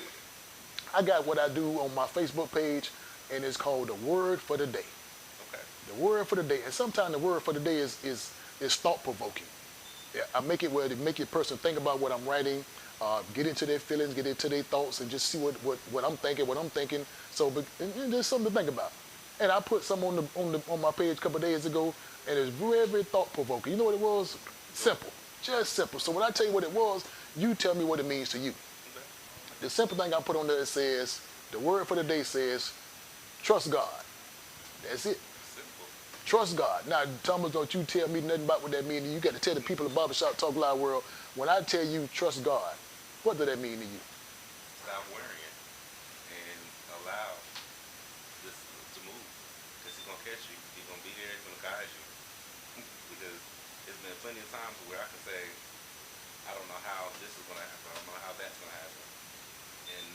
I got what I do on my Facebook page, and it's called the Word for the Day. Okay. The Word for the Day, and sometimes the Word for the Day is thought provoking. Yeah, I make it where to make your person think about what I'm writing. get into their feelings, get into their thoughts, and just see what I'm thinking. So and there's something to think about. And I put some on my page a couple of days ago, and it's very, very thought provoking. You know what it was? Simple, just simple. So when I tell you what it was, you tell me what it means to you. The simple thing I put on there says, the word for the day says, trust God. That's it. Trust God. Now, Thomas, don't you tell me nothing about what that means. You got to tell the people of Barbershop Talk Live World, when I tell you trust God, what does that mean to you? Stop wearing it and allow this to move. Because he's going to catch you. He's going to be there. He's going to guide you. Because there's been plenty of times where I can say, I don't know how this is going to happen. I don't know how that's going to happen. And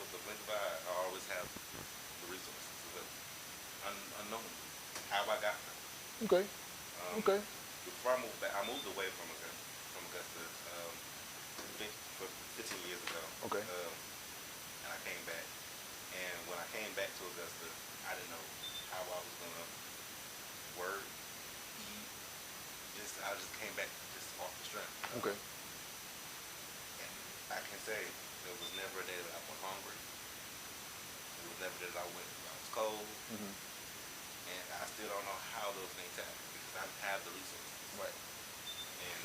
with the blink of an eye, I always have the resources unknown. How I got them. Okay. Okay. Before I moved back, I moved away from Augusta for 15 years ago. Okay. And I came back. And when I came back to Augusta, I didn't know how I was gonna work, eat. I just came back just off the strength. Okay. And I can say there was never a day that I went hungry. There was never a day that I was cold. Mm-hmm. And I still don't know how those things happen because I have the resources. Right. And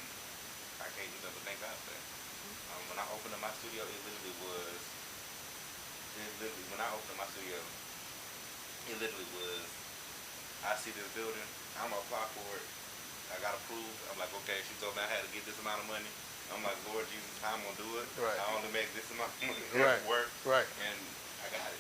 I can't do nothing but thank God for that. When I opened up my studio, when I opened up my studio, it literally was, I see this building, I'm going to apply for it, I got approved, I'm like, okay, she told me I had to get this amount of money. I'm like, Lord Jesus, how I'm going to do it? Right. I only make this amount of money. Right. Work. Right. And I got it.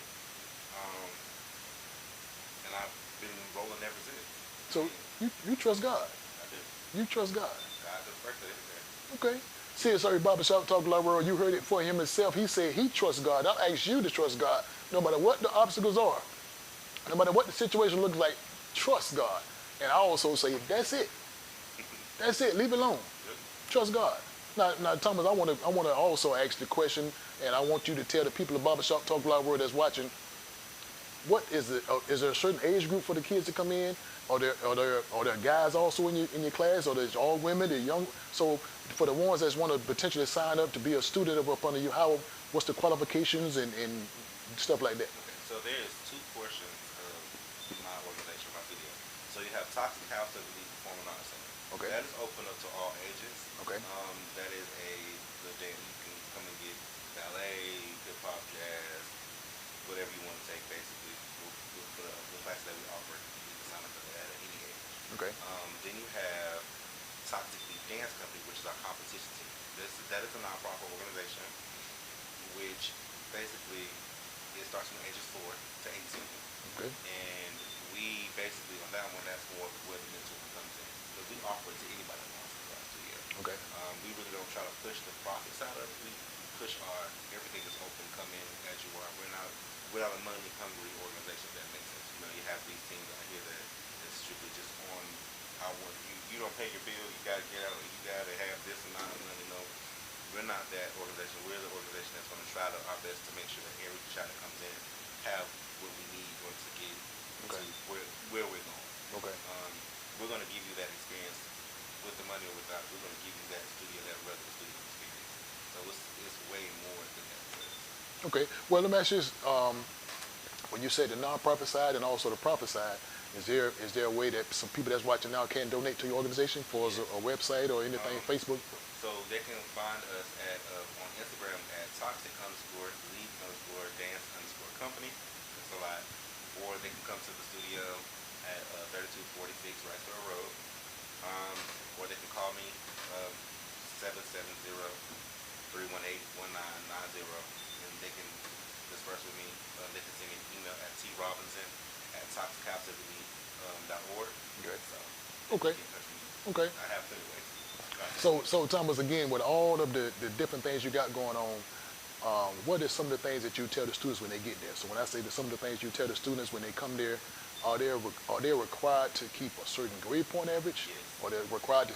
And I've been rolling ever since. So you trust God. I do. You trust God. God does work for everything. Okay. See, sorry, Barbershop Talk Live World, you heard it for him himself. He said he trusts God. I ask you to trust God. No matter what the obstacles are, no matter what the situation looks like, trust God. And I also say, that's it. That's it. Leave it alone. Trust God. Now, Thomas, I want to also ask the question, and I want you to tell the people of Barbershop Talk Live World that's watching, what is it? Is there a certain age group for the kids to come in? Are there guys also in your class? Or there's all women? They're young. So for the ones that want to potentially sign up to be a student up under you, what's the qualifications and stuff like that? Okay. So there's two portions of my organization, my studio. So you have Toxic House of the Performing Arts Center. Okay. That is open up to all ages. Okay. That is a good day. You can come and get ballet, hip hop, jazz, whatever you want to take. Basically, for the classes that we offer, you can sign up for that at any age. Okay. Then you have Toxically Dance Company, which is our competition team. That is a nonprofit organization, which basically it starts from ages 4 to 18. Okay. And we basically on that one, that's where the mentor comes in, because we offer it to anybody that wants to start studio. Okay. We really don't try to push the profit side of it. We push everything is open. Come in as you are. We're not a money hungry organization. If that makes sense. You know, you have these teams out here that is strictly just on our work. You don't pay your bill. You gotta get out. You gotta have this amount of money. No, we're not that organization. We're the organization that's going to try our best to make sure that every child that comes in have what we need in order to get to where we're going. Okay. We're going to give you that experience with the money or without. We're going to give you that regular studio experience. So it's way more than that. Okay. Well, let me ask you this. When you say the nonprofit side and also the profit side, is there a way that some people that's watching now can donate to your organization for a website or anything, Facebook? So they can find us on Instagram at toxic_lead_dance_company. That's a lot. Or they can come to the studio at 3246 Rice Road. Or they can call me 770-318-1990, and they can disperse with me. They can send me an email at trobinson@toxichouseofelead.org. Okay. So Okay. Okay. I have plenty of ways. So Thomas, again, with all of the different things you got going on, what are some of the things that you tell the students when they get there? So when I say that some of the things you tell the students when they come there, are they required to keep a certain grade point average? Yes. Or they're required to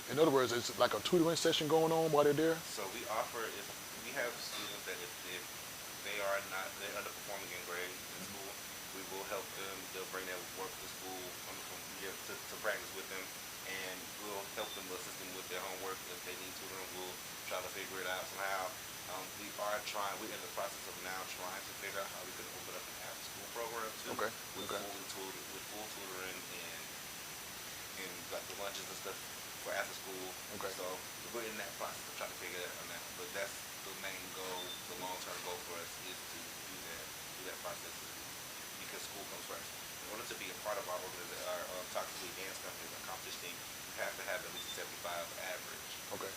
in other words, it's like a tutoring session going on while they're there? So we have students that if they're underperforming in grade in school, we will help them. They'll bring their work to school to practice with them, and we'll help them, assist them with their homework. If they need tutoring, we'll try to figure it out somehow. We are trying. We're in the process of now trying to figure out how we can open up an after-school program too, Okay. with Okay. full tutoring and like the lunches and stuff for after school. Okay. So we're in that process of trying to figure that out now. But that's the main goal, the long-term goal for us is to do that process because school comes first. In order to be a part of our organization, our Toxically Dance Company, our competition team, you have to have at least 75 average. Okay.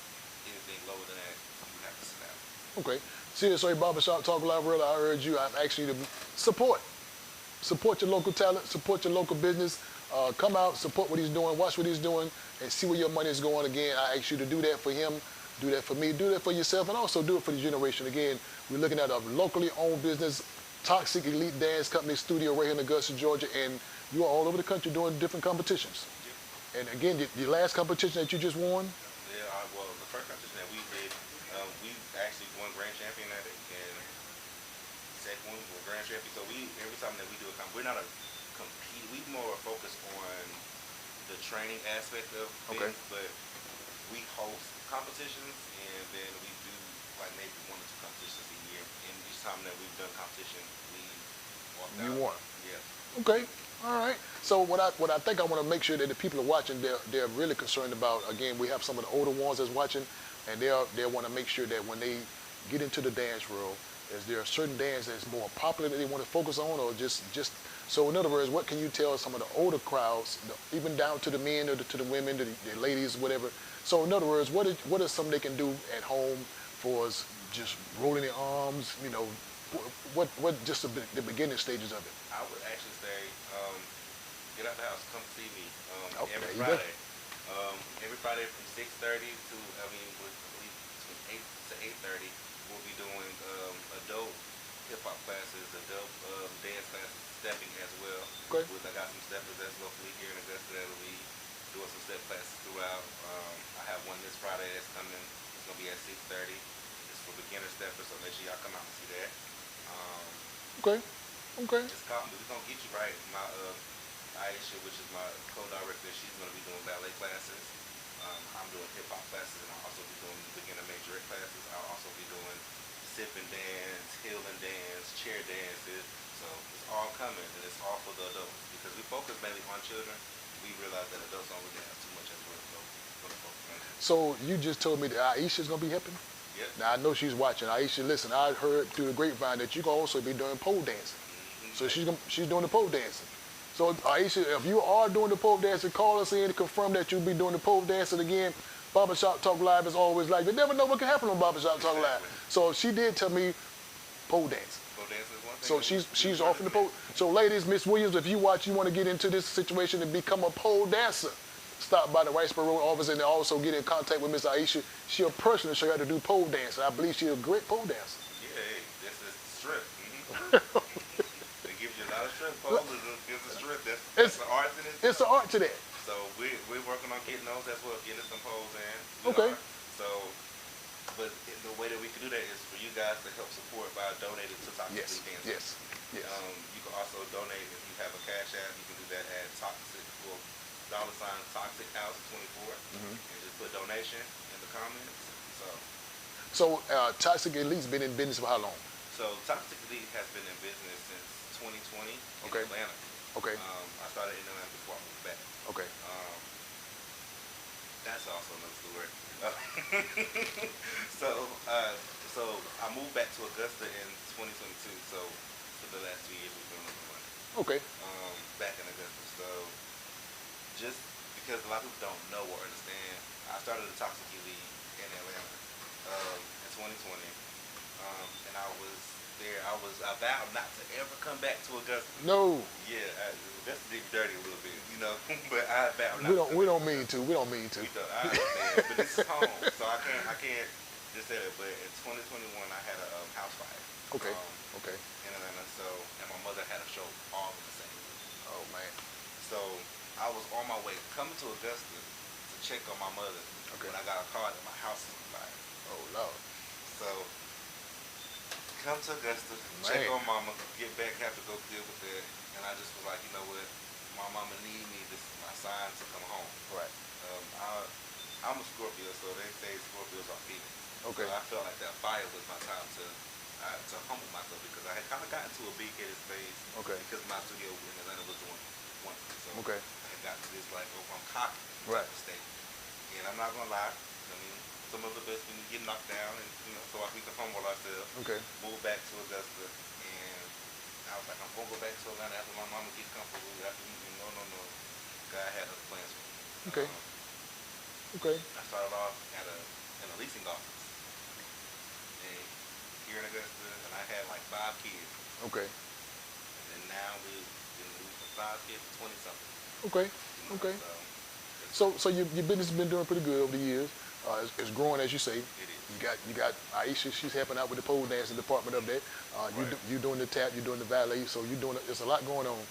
Anything lower than that, you have to sit down. Okay. CSA Barbershop Talk Live, really, I urge you, I'm asking you to support your local talent, support your local business. Come out, support what he's doing, watch what he's doing, and see where your money is going. Again, I ask you to do that for him, do that for me, do that for yourself, and also do it for the generation. Again, we're looking at a locally owned business, Toxic Elite Dance Company studio right here in Augusta, Georgia, and you are all over the country doing different competitions. And again, the last competition that you just won? Yeah, well, the first competition that we did, we actually won grand champion at it, and second one we won grand champion. So every time that we do a we're not a compete. We more focus on the training aspect of things, but we host competitions, and then we do like maybe 1 or 2 competitions a year. And each time that we've done competition, we walked out. You won. Yeah. Okay. All right. So what I think I want to make sure that the people are watching, they're really concerned about. Again, we have some of the older ones that's watching, and they want to make sure that when they get into the dance world, is there a certain dance that's more popular that they want to focus on, or just so in other words, what can you tell some of the older crowds, even down to the men or to the women, to the ladies, whatever? So in other words, what is something they can do at home for us just rolling their arms, you know, what just the beginning stages of it? I would actually say, get out the house, come see me every there you go. Friday. Every Friday from 6:30 to between 8 to 8:30, we'll be doing adult hip hop classes, adult dance classes, stepping as well. Okay. I got some steppers that's locally here in Augusta that'll be doing some step classes throughout. I have one this Friday that's coming. It's gonna be at 6:30. It's for beginner steppers, so make sure y'all come out and see that. Okay. Just call me. We're gonna get you right. My Aisha, which is my co-director, she's gonna be doing ballet classes. I'm doing hip hop classes, and I'll also be doing beginner majorette classes. I'll also be doing sip and dance, hill and dance, chair dances. So it's all coming, and it's all for the adults because we focus mainly on children. We realize that adults don't really have too much as well, so we're gonna focus on that. So you just told me that Aisha's gonna be helping? Yep. Now I know she's watching. Aisha, listen, I heard through the grapevine that you can also be doing pole dancing. So she's doing the pole dancing. So Aisha, if you are doing the pole dancing, call us in to confirm that you'll be doing the pole dancing again. Barbershop Talk Live is always like, you never know what can happen on Barbershop Talk Live. So she did tell me pole dancing. Pole dancing is one thing. So she's off in the pole. So ladies, Miss Williams, if you watch, you want to get into this situation and become a pole dancer, stop by the Riceboro Road office and also get in contact with Miss Aisha. She'll personally show you how to do pole dancing. I believe she's a great pole dancer. Yeah, hey, this is strength. They give you a lot of strength. Pole gives us strength. That's the art in it. It's an art to that. So we're working on getting those as well, getting some poles in. Okay. So, but the way that we can do that is for you guys to help support by donating to Toxically Dancing. Yes. You can also donate if you have a cash app. You can do that at $Toxic House 24, and just put donation in the comments. So Toxic Elite's been in business for how long? So Toxic Elite has been in business since 2020 in Atlanta. Okay. I started in Atlanta before I moved back. Okay. That's also another story. So I moved back to Augusta in 2022. So for the last 2 years we've been looking money. Okay. Back in Augusta. So just because a lot of people don't know or understand, I started the Toxic Elite in Atlanta in 2020, and I was there. I vowed not to ever come back to Augusta. No. Yeah, that's deep dirty a little bit, you know. But I vowed not. We don't mean to. We don't mean to. I understand, but this is home, so I can't just say it. But in 2021, I had a house fire. Okay. In Atlanta, and my mother had a show all in the same week. Oh man. So I was on my way coming to Augusta to check on my mother when I got a call that my house was on fire. Oh Lord. So come to Augusta, check on mama, get back, have to go deal with that. And I just was like, you know what, my mama need me. This is my sign to come home. Right. I'm a Scorpio, so they say Scorpios are Phoenix. Okay. So I felt like that fire was my time to humble myself because I had kind of gotten to a big-headed space. Okay. Because my studio in Atlanta was doing wonderful. So Okay. I had got to this like, oh, I'm cocky Right. type of state. And I'm not gonna lie. I mean, some of the best when you get knocked down, and so we can humble ourselves. Okay. Move back to Augusta, and I was like, I'm gonna go back to Atlanta after my mama gets comfortable. After no. God had other plans for me. Okay. Okay. I started off in a leasing office, and here in Augusta, and I had like 5 kids. Okay. And then now we've been moved from 5 kids to 20 something. Okay. Okay. So your business has been doing pretty good over the years. It's growing, as you say. It is. You got Aisha. She's helping out with the pole dancing department up there. You doing the tap. You're doing the valet. So you're doing. There's a lot going on.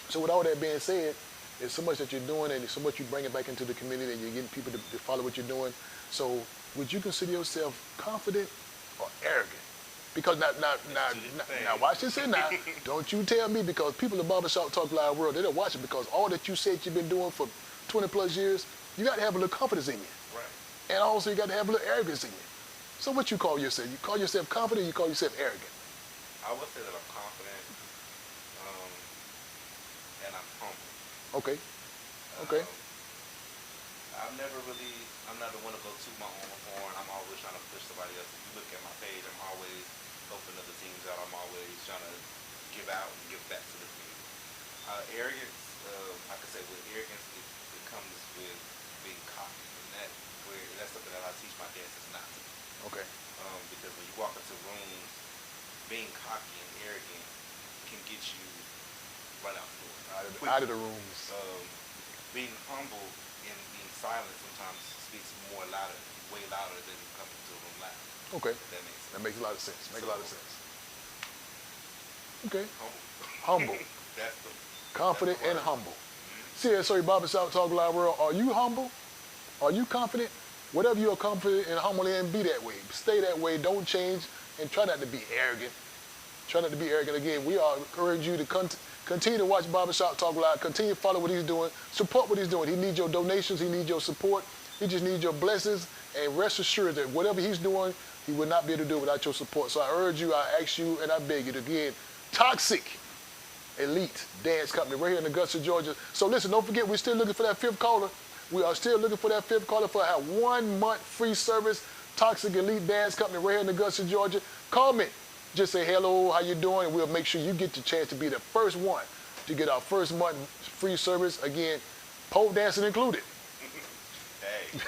So with all that being said, there's so much that you're doing, and there's so much you're bringing back into the community, and you're getting people to follow what you're doing. So would you consider yourself confident or arrogant? Because now, watch this here now. Don't you tell me, because people in Barbershop Talk Live world, they don't watch it, because all that you said you've been doing for 20 plus years, you got to have a little confidence in you. Right. And also you got to have a little arrogance in you. So what you call yourself? You call yourself confident, you call yourself arrogant? I would say that I'm confident, and I'm humble. Okay. Okay. I'm not the one to go toot my own horn. I'm always trying to push somebody else. If you look at my page, I'm always helping other teams out. I'm always trying to give out and give back to the community. Arrogance, I could say with arrogance, it comes with being cocky. And that's something that I teach my dancers not to. Okay. Because when you walk into rooms, being cocky and arrogant can get you right out the door. Out of the rooms. Being humble and being silent sometimes speaks way louder than coming to a room loud. Okay. That makes a lot of sense. A lot of sense. Okay. Humble. Humble. That's the Confident and humble. CSO Barbershop Talk Live world, are you humble? Are you confident? Whatever you are confident and humble in, be that way. Stay that way. Don't change, and try not to be arrogant. Try not to be arrogant. Again, we encourage you to continue to watch Barbershop Talk Live. Continue to follow what he's doing. Support what he's doing. He needs your donations. He needs your support. He just needs your blessings. And rest assured that whatever he's doing, he would not be able to do it without your support. So I urge you, I ask you, and I beg you to, again, Toxic Elite Dance Company right here in Augusta, Georgia. So listen, don't forget, we're still looking for that 5th caller. We are still looking for that 5th caller for our 1 month free service. Toxic Elite Dance Company right here in Augusta, Georgia. Call me. Just say hello, how you doing, and we'll make sure you get the chance to be the first one to get our 1st month free service. Again, pole dancing included. Hey.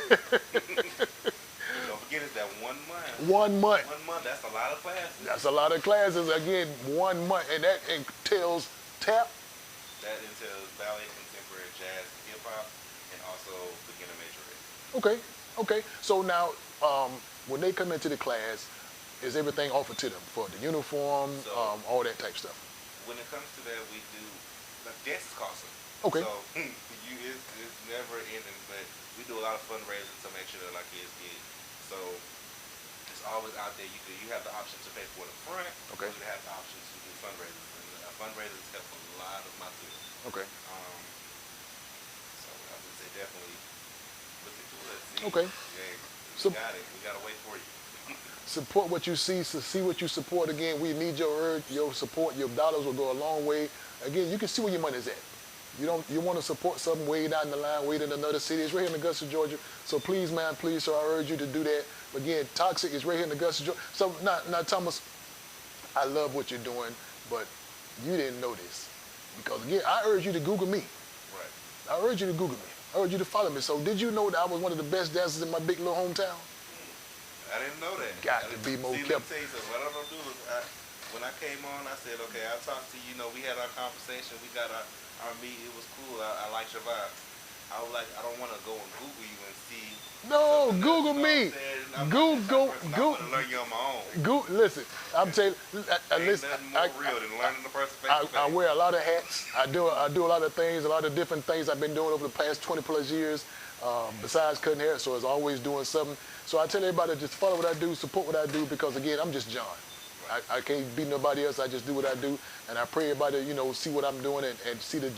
Don't forget it's that 1 month. 1 month. 1 month, that's a lot of classes. That's a lot of classes. Again, 1 month. And that entails tap. That entails ballet, contemporary, jazz, hip-hop, and also beginner major. Okay. Okay. So now, when they come into the class, is everything offered to them for the uniform, all that type stuff? When it comes to that, we do, dance is costly. Okay. So it's never ending, but we do a lot of fundraising to make sure that our kids get. So it's always out there. You have the option to pay for the front. Okay. Or you have the option to do fundraisers. And fundraisers help a lot of my students. Okay. So I would say definitely look into it. See. Okay. Yeah, So, got it. We got to wait for you. Support what you see, so see what you support. Again, we need your urge, your support. Your dollars will go a long way. Again, you can see where your money's at. You want to support something way down the line, way in another city. It's right here in Augusta, Georgia. So please, man, please, sir, I urge you to do that. Again, Toxic is right here in Augusta, Georgia. So now, Thomas, I love what you're doing, but you didn't know this. Because again, I urge you to Google me. Right. I urge you to Google me. I urge you to follow me. So did you know that I was one of the best dancers in my big little hometown? I didn't know that. Got to be more careful. careful. Let me tell you something. What I'm going to do is, when I came on, I said, okay, I'll talk to you. You know, we had our conversation. We got our meet. It was cool. I liked your vibe. I was like, I don't want to go and Google you and see. No, Google me. Google. I'm going to learn you on my own. Listen, I'm telling you, listen. Nothing more real than learning the person face to face. I wear a lot of hats. I do a lot of things, a lot of different things I've been doing over the past 20 plus years. Besides cutting hair, so it's always doing something. So I tell everybody, just follow what I do, support what I do, because again, I'm just John. I can't be nobody else. I just do what I do, and I pray everybody, see what I'm doing and see the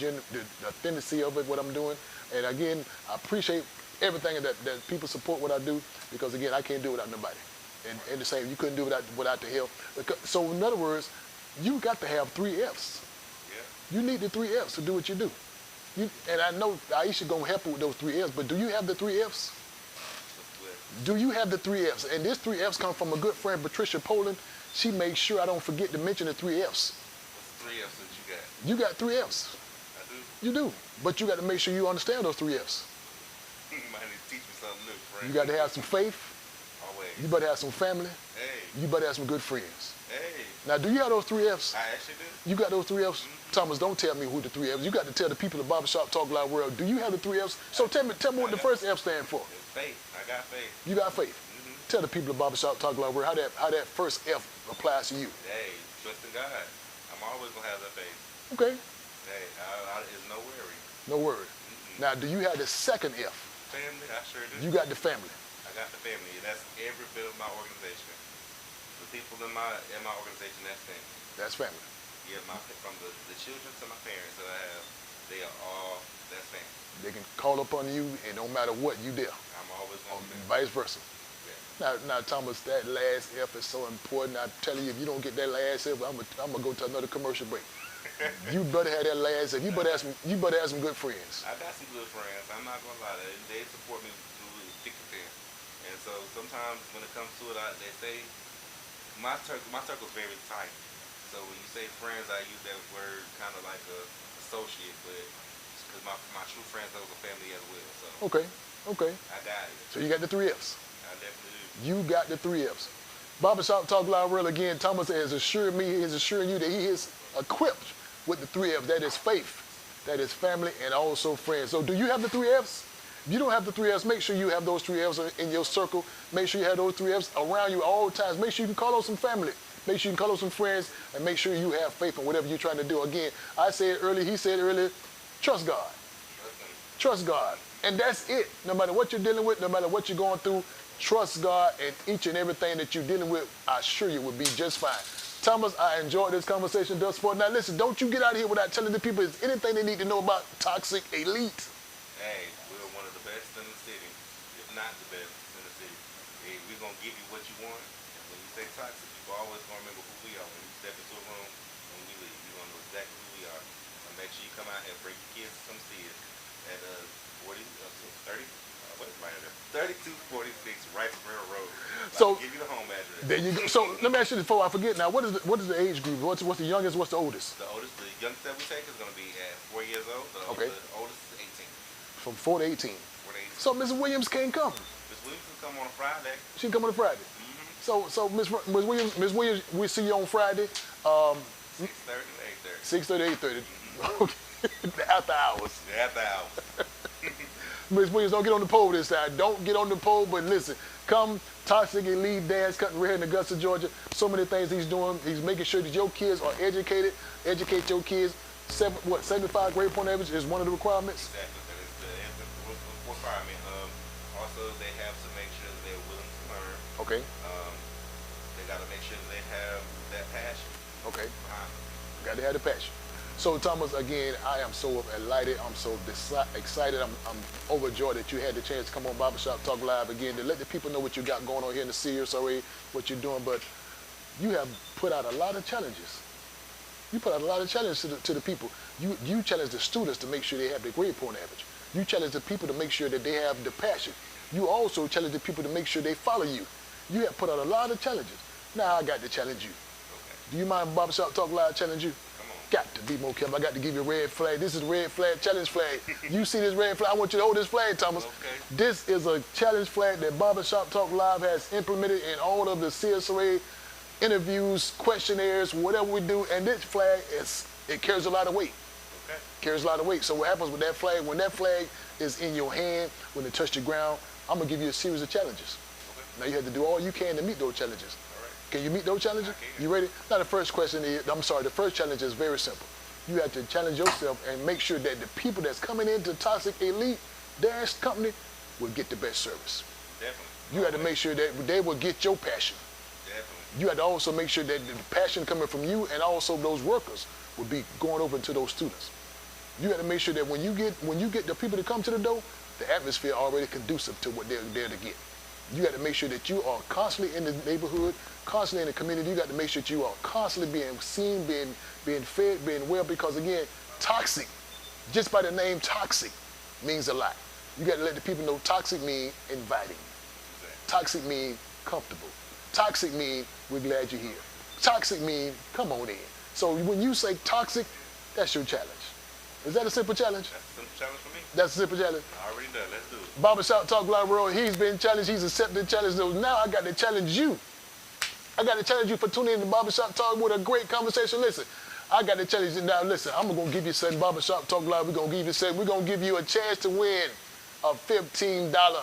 authenticity of it, what I'm doing. And again, I appreciate everything that people support what I do, because again, I can't do it without nobody. And the same, you couldn't do it without the help. So in other words, you got to have 3 Fs. Yeah. You need the 3 Fs to do what you do. And I know Aisha gonna help you with those 3 Fs, but do you have the 3 Fs? Do you have the 3 Fs? And these 3 Fs come from a good friend, Patricia Poland. She makes sure I don't forget to mention the 3 Fs. What's the 3 Fs that you got? You got 3 Fs. I do. You do. But you got to make sure you understand those 3 Fs. You might need to teach me something new, friend. You got to have some faith. Always. You better have some family. Hey. You better have some good friends. Hey. Now, do you have those 3 Fs? I actually do. You got those 3 Fs? Thomas, don't tell me who the 3 Fs. You got to tell the people of Barbershop Talk Live World, do you have the 3 Fs? So tell me what the first F stand for. Faith. I got faith. You got faith. Tell the people of Barbershop Talk Live World how that first F applies to you. Hey, trust in God. I'm always going to have that faith. Okay. Hey, it's no worry. No worry. Now, do you have the second F? Family, I sure do. You got the family. I got the family, and that's every bit of my organization. The people in my organization, that's family. That's family. Yeah, from the children to my parents that I have, they are all, that's family. They can call upon you, and no matter what, you there. I'm always going to be. Vice versa. Now, Thomas, that last F is so important. I tell you, if you don't get that last F, I'm gonna go to another commercial break. You better have that last F. You better have some good friends. I got some good friends. I'm not gonna lie. They support me through thick and thin. And so sometimes when it comes to it, they say my circle's very tight. So when you say friends, I use that word kind of like a associate, but because my true friends, those are family as well. So Okay. I got it. So you got the 3 Fs. I definitely do. You got the 3 Fs. Barbershop Talk Live World again. Thomas has assured me, is assuring you that he is equipped with the 3 Fs. That is faith, that is family, and also friends. So do you have the 3 Fs? If you don't have the 3 Fs, make sure you have those 3 Fs in your circle. Make sure you have those 3 Fs around you all times. Make sure you can call on some family. Make sure you can call on some friends, and make sure you have faith in whatever you're trying to do. Again, I said earlier, he said earlier, trust God. Trust God. And that's it. No matter what you're dealing with, no matter what you're going through, trust God, and each and everything that you're dealing with, I assure you, will be just fine. Thomas, I enjoyed this conversation thus far. Now listen, don't you get out of here without telling the people is anything they need to know about Toxic Elite. Hey, we're one of the best in the city, if not the best in the city. Hey, we're going to give you what you want. And when you say toxic, you're always going to remember who we are. When you step into a room, when we leave, you're going to know exactly who we are. And make sure you come out and bring your kids to come see us at 3246 Rice River Road. So I'll give you the home address. there you go. So let me ask you this before I forget now. What is the age group? What's the youngest? What's the oldest? The youngest that we take is going to be at 4 years old. Okay. The oldest is 18. From 4 to 18. 4 to 18. So Ms. Williams can't come. Ms. Williams can come on a Friday. She can come on a Friday. So Ms. Williams, we see you on Friday. 6:30 to 8:30. 6:30 to 8:30. Okay. After hours. After hours. Ms. Williams, don't get on the pole this time. Don't get on the pole, but listen, come Toxic Elite Dance Cutting right here in Augusta, Georgia. So many things he's doing. He's making sure that your kids are educated. Educate your kids. 75 grade point average is one of the requirements. Exactly. That is the requirement. Also, they have to make sure that they're willing to learn. Okay. They got to make sure that they have that passion. Okay. behind them. Got to have the passion. So Thomas, again, I am so elated. I'm so excited. I'm overjoyed that you had the chance to come on Barbershop Talk Live again to let the people know what you got going on here in the CSRA, what you're doing. But you have put out a lot of challenges. You put out a lot of challenges to the people. You challenge the students to make sure they have the grade point average. You challenge the people to make sure that they have the passion. You also challenge the people to make sure they follow you. You have put out a lot of challenges. Now I got to challenge you. Okay. Do you mind Barbershop Talk Live challenge you? Come on. Got to be more careful. I got to give you a red flag. This is a red flag, challenge flag. You see this red flag? I want you to hold this flag, Thomas. Okay. This is a challenge flag that Barbershop Talk Live has implemented in all of the CSRA interviews, questionnaires, whatever we do. And this flag, it carries a lot of weight. Okay. Carries a lot of weight. So what happens with that flag, when that flag is in your hand, when it touches the ground, I'm going to give you a series of challenges. Okay. Now you have to do all you can to meet those challenges. All right. Can you meet those challenges? I can. You ready? Now the first question is, the first challenge is very simple. You have to challenge yourself and make sure that the people that's coming into Toxic Elite Dance Company will get the best service. Definitely. You have to make sure that they will get your passion. Definitely. You have to also make sure that the passion coming from you and also those workers will be going over to those students. You got to make sure that when you get the people to come to the door, the atmosphere already conducive to what they're there to get. You got to make sure that you are constantly in the neighborhood, constantly in the community. You got to make sure that you are constantly being seen, being fed, being well, because again, toxic, just by the name toxic, means a lot. You got to let the people know toxic mean inviting. Toxic mean comfortable. Toxic mean we're glad you're here. Toxic mean come on in. So when you say toxic, that's your challenge. Is that a simple challenge? That's a simple challenge for me. That's a simple challenge. I already done. Let's do it. Barbershop Talk Live World, he's been challenged, he's accepted the challenge. So now I got to challenge you. I got to challenge you for tuning in to Barbershop Talk with a great conversation. Listen, I got to challenge you now. Listen, I'm going to give you something. Barbershop Talk Live, we're going to give you something. We're going to give you a chance to win a $15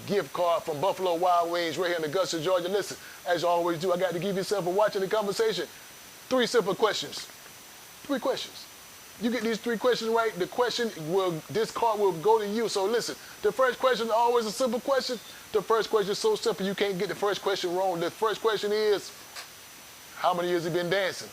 gift card from Buffalo Wild Wings right here in Augusta, Georgia. Listen, as you always do, I got to give yourself for watching the conversation 3 simple questions. 3 questions. You get these 3 questions right, this card will go to you. So listen, the first question is always a simple question. The first question is so simple you can't get the first question wrong. The first question is, how many years have you been dancing?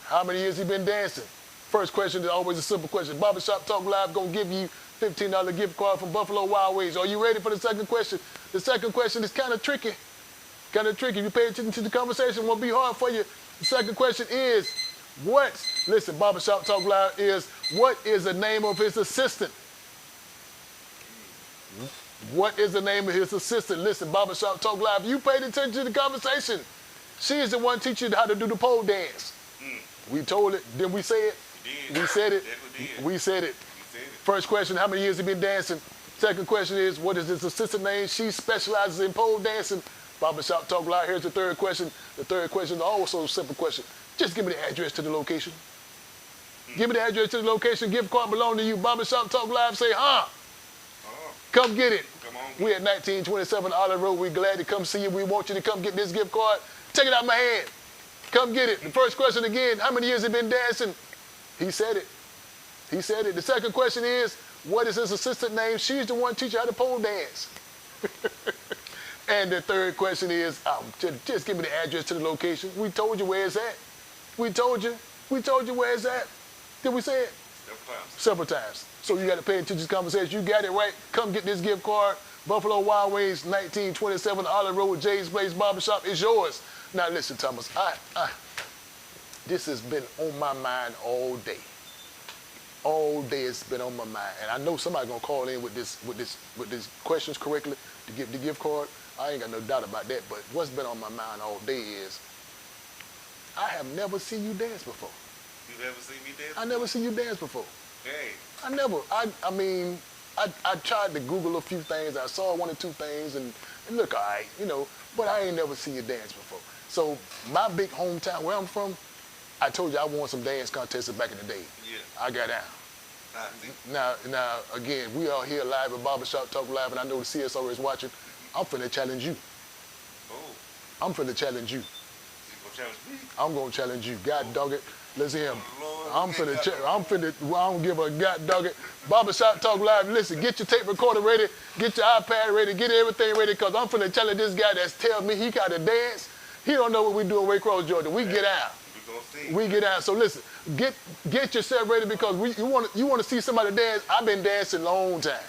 How many years have you been dancing? First question is always a simple question. Barbershop Talk Live gonna give you $15 gift card from Buffalo Wild Wings. Are you ready for the second question? The second question is kind of tricky. If you pay attention to the conversation, it won't be hard for you. The second question is, listen, Barbershop Talk Live is, what is the name of his assistant? What is the name of his assistant? Listen, Barbershop Talk Live, you paid attention to the conversation. She is the one teaching you how to do the pole dance. We told it, didn't we say it? We said it. We said it. First question, how many years have you been dancing? Second question is, what is his assistant name? She specializes in pole dancing. Barbershop Talk Live, here's the third question. The third question is also a simple question. Just give me the address to the location. Give me the address to the location. Gift card belong to you. Barbershop Talk Live, say, come get it. We at 1927 Olive Road. We're glad to come see you. We want you to come get this gift card. Take it out of my hand. Come get it. The first question again, how many years have you been dancing? He said it. He said it. The second question is, what is his assistant name? She's the one teaching how to pole dance. And the third question is, just give me the address to the location. We told you where it's at. We told you where it's at. Did we say it? Several times. So you got to pay attention to this conversation. You got it right. Come get this gift card. Buffalo Wild Wings, 1927 Olive Road, Jay's Place Barbershop is yours. Now listen, Thomas, this has been on my mind all day. All day it's been on my mind. And I know somebody's gonna call in with these questions correctly to get the gift card. I ain't got no doubt about that, but what's been on my mind all day is, I have never seen you dance before. You never seen me dance? I never seen you dance before. Hey. I mean, I tried to Google a few things. I saw 1 or 2 things and it looked all right, but I ain't never seen you dance before. So my big hometown, where I'm from, I told you I won some dance contests back in the day. Yeah. I got down. Now, again, we are here live at Barbershop Talk Live, and I know the CSO is watching. I'm finna challenge you. I'm finna challenge you. I'm gonna challenge you. God dog it. Let's hear him. I don't give a god dog it. Barbershop Talk Live, listen, get your tape recorder ready, get your iPad ready, get everything ready, because I'm finna challenge this guy that's telling me he gotta dance. He don't know what we do in Waycross, Georgia. We get out. We get out. So listen, get yourself ready, because you want to see somebody dance. I've been dancing a long time.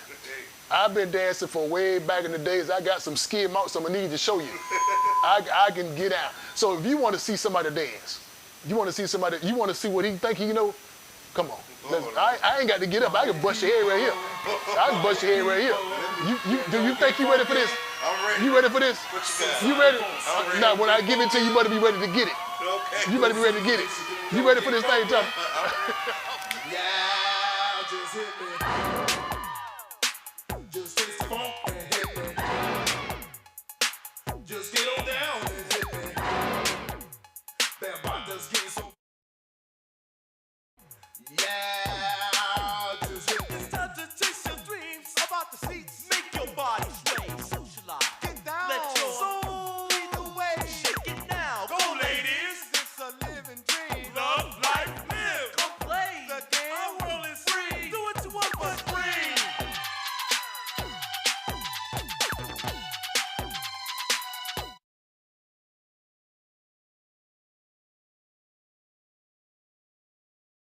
I've been dancing for way back in the days. I got some skid marks I'm gonna need to show you. I can get out. So if you want to see somebody dance, you want to see what he think he know, come on. I ain't got to get up. I can bust your head right here. I can bust your head right here. Do you think you ready for this? I'm ready. You ready for this? You ready? Now, when I give it to you, you better be ready to get it. Okay. You better be ready to get it. You ready for this thing, Tom? Yeah, just hit me. Just taste the funk and hit me. Just get on down and hit me. That bot just getting so. Yeah.